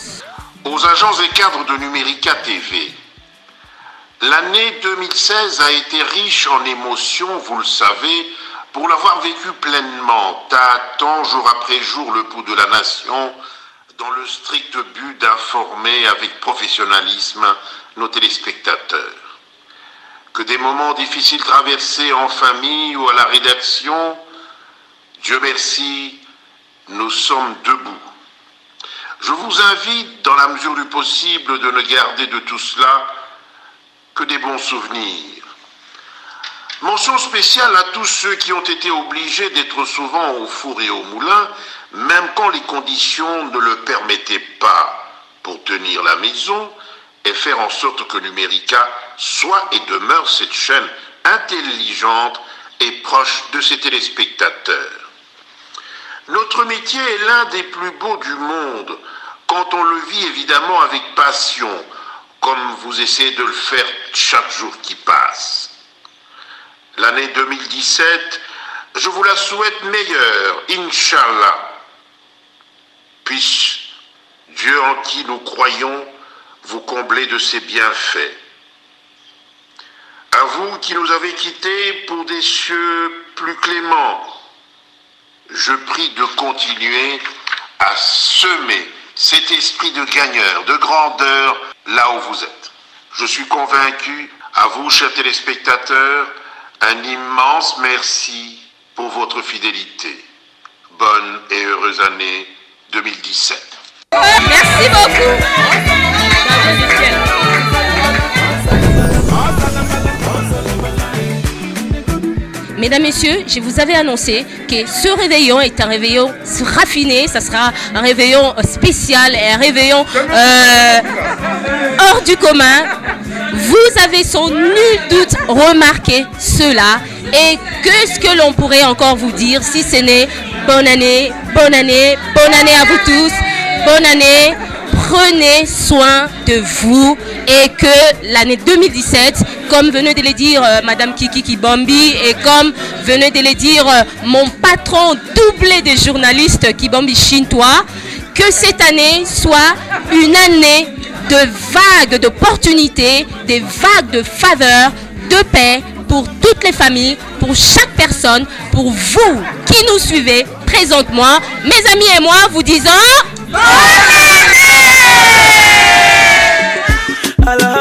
Aux agents et cadres de Numérica TV, l'année 2016 a été riche en émotions, vous le savez, pour l'avoir vécu pleinement, tâtant jour après jour le pouls de la nation, dans le strict but d'informer avec professionnalisme nos téléspectateurs. Que des moments difficiles traversés en famille ou à la rédaction, Dieu merci, nous sommes debout. Je vous invite, dans la mesure du possible, de ne garder de tout cela que des bons souvenirs. Mention spéciale à tous ceux qui ont été obligés d'être souvent au four et au moulin, même quand les conditions ne le permettaient pas, pour tenir la maison et faire en sorte que Numérica soit et demeure cette chaîne intelligente et proche de ses téléspectateurs. Notre métier est l'un des plus beaux du monde, quand on le vit évidemment avec passion, comme vous essayez de le faire chaque jour qui passe. L'année 2017, je vous la souhaite meilleure, Inch'Allah. Puisse Dieu en qui nous croyons vous combler de ses bienfaits. À vous qui nous avez quittés pour des cieux plus cléments, je prie de continuer à semer cet esprit de gagneur, de grandeur, là où vous êtes. Je suis convaincu, à vous, chers téléspectateurs, un immense merci pour votre fidélité. Bonne et heureuse année 2017. Merci beaucoup. Mesdames, Messieurs, je vous avais annoncé que ce réveillon est un réveillon raffiné, ça sera un réveillon spécial et un réveillon hors du commun. Vous avez sans nul doute remarqué cela. Et qu'est-ce que l'on pourrait encore vous dire si ce n'est bonne année, bonne année, bonne année à vous tous, bonne année. Prenez soin de vous et que l'année 2017, comme venait de le dire Madame Kiki Kibombi et comme venait de le dire mon patron doublé des journalistes Kibombi Chintwa, que cette année soit une année de vagues d'opportunités, des vagues de faveurs, de paix pour toutes les familles, pour chaque personne, pour vous qui nous suivez présentement, mes amis et moi, vous disons... Allah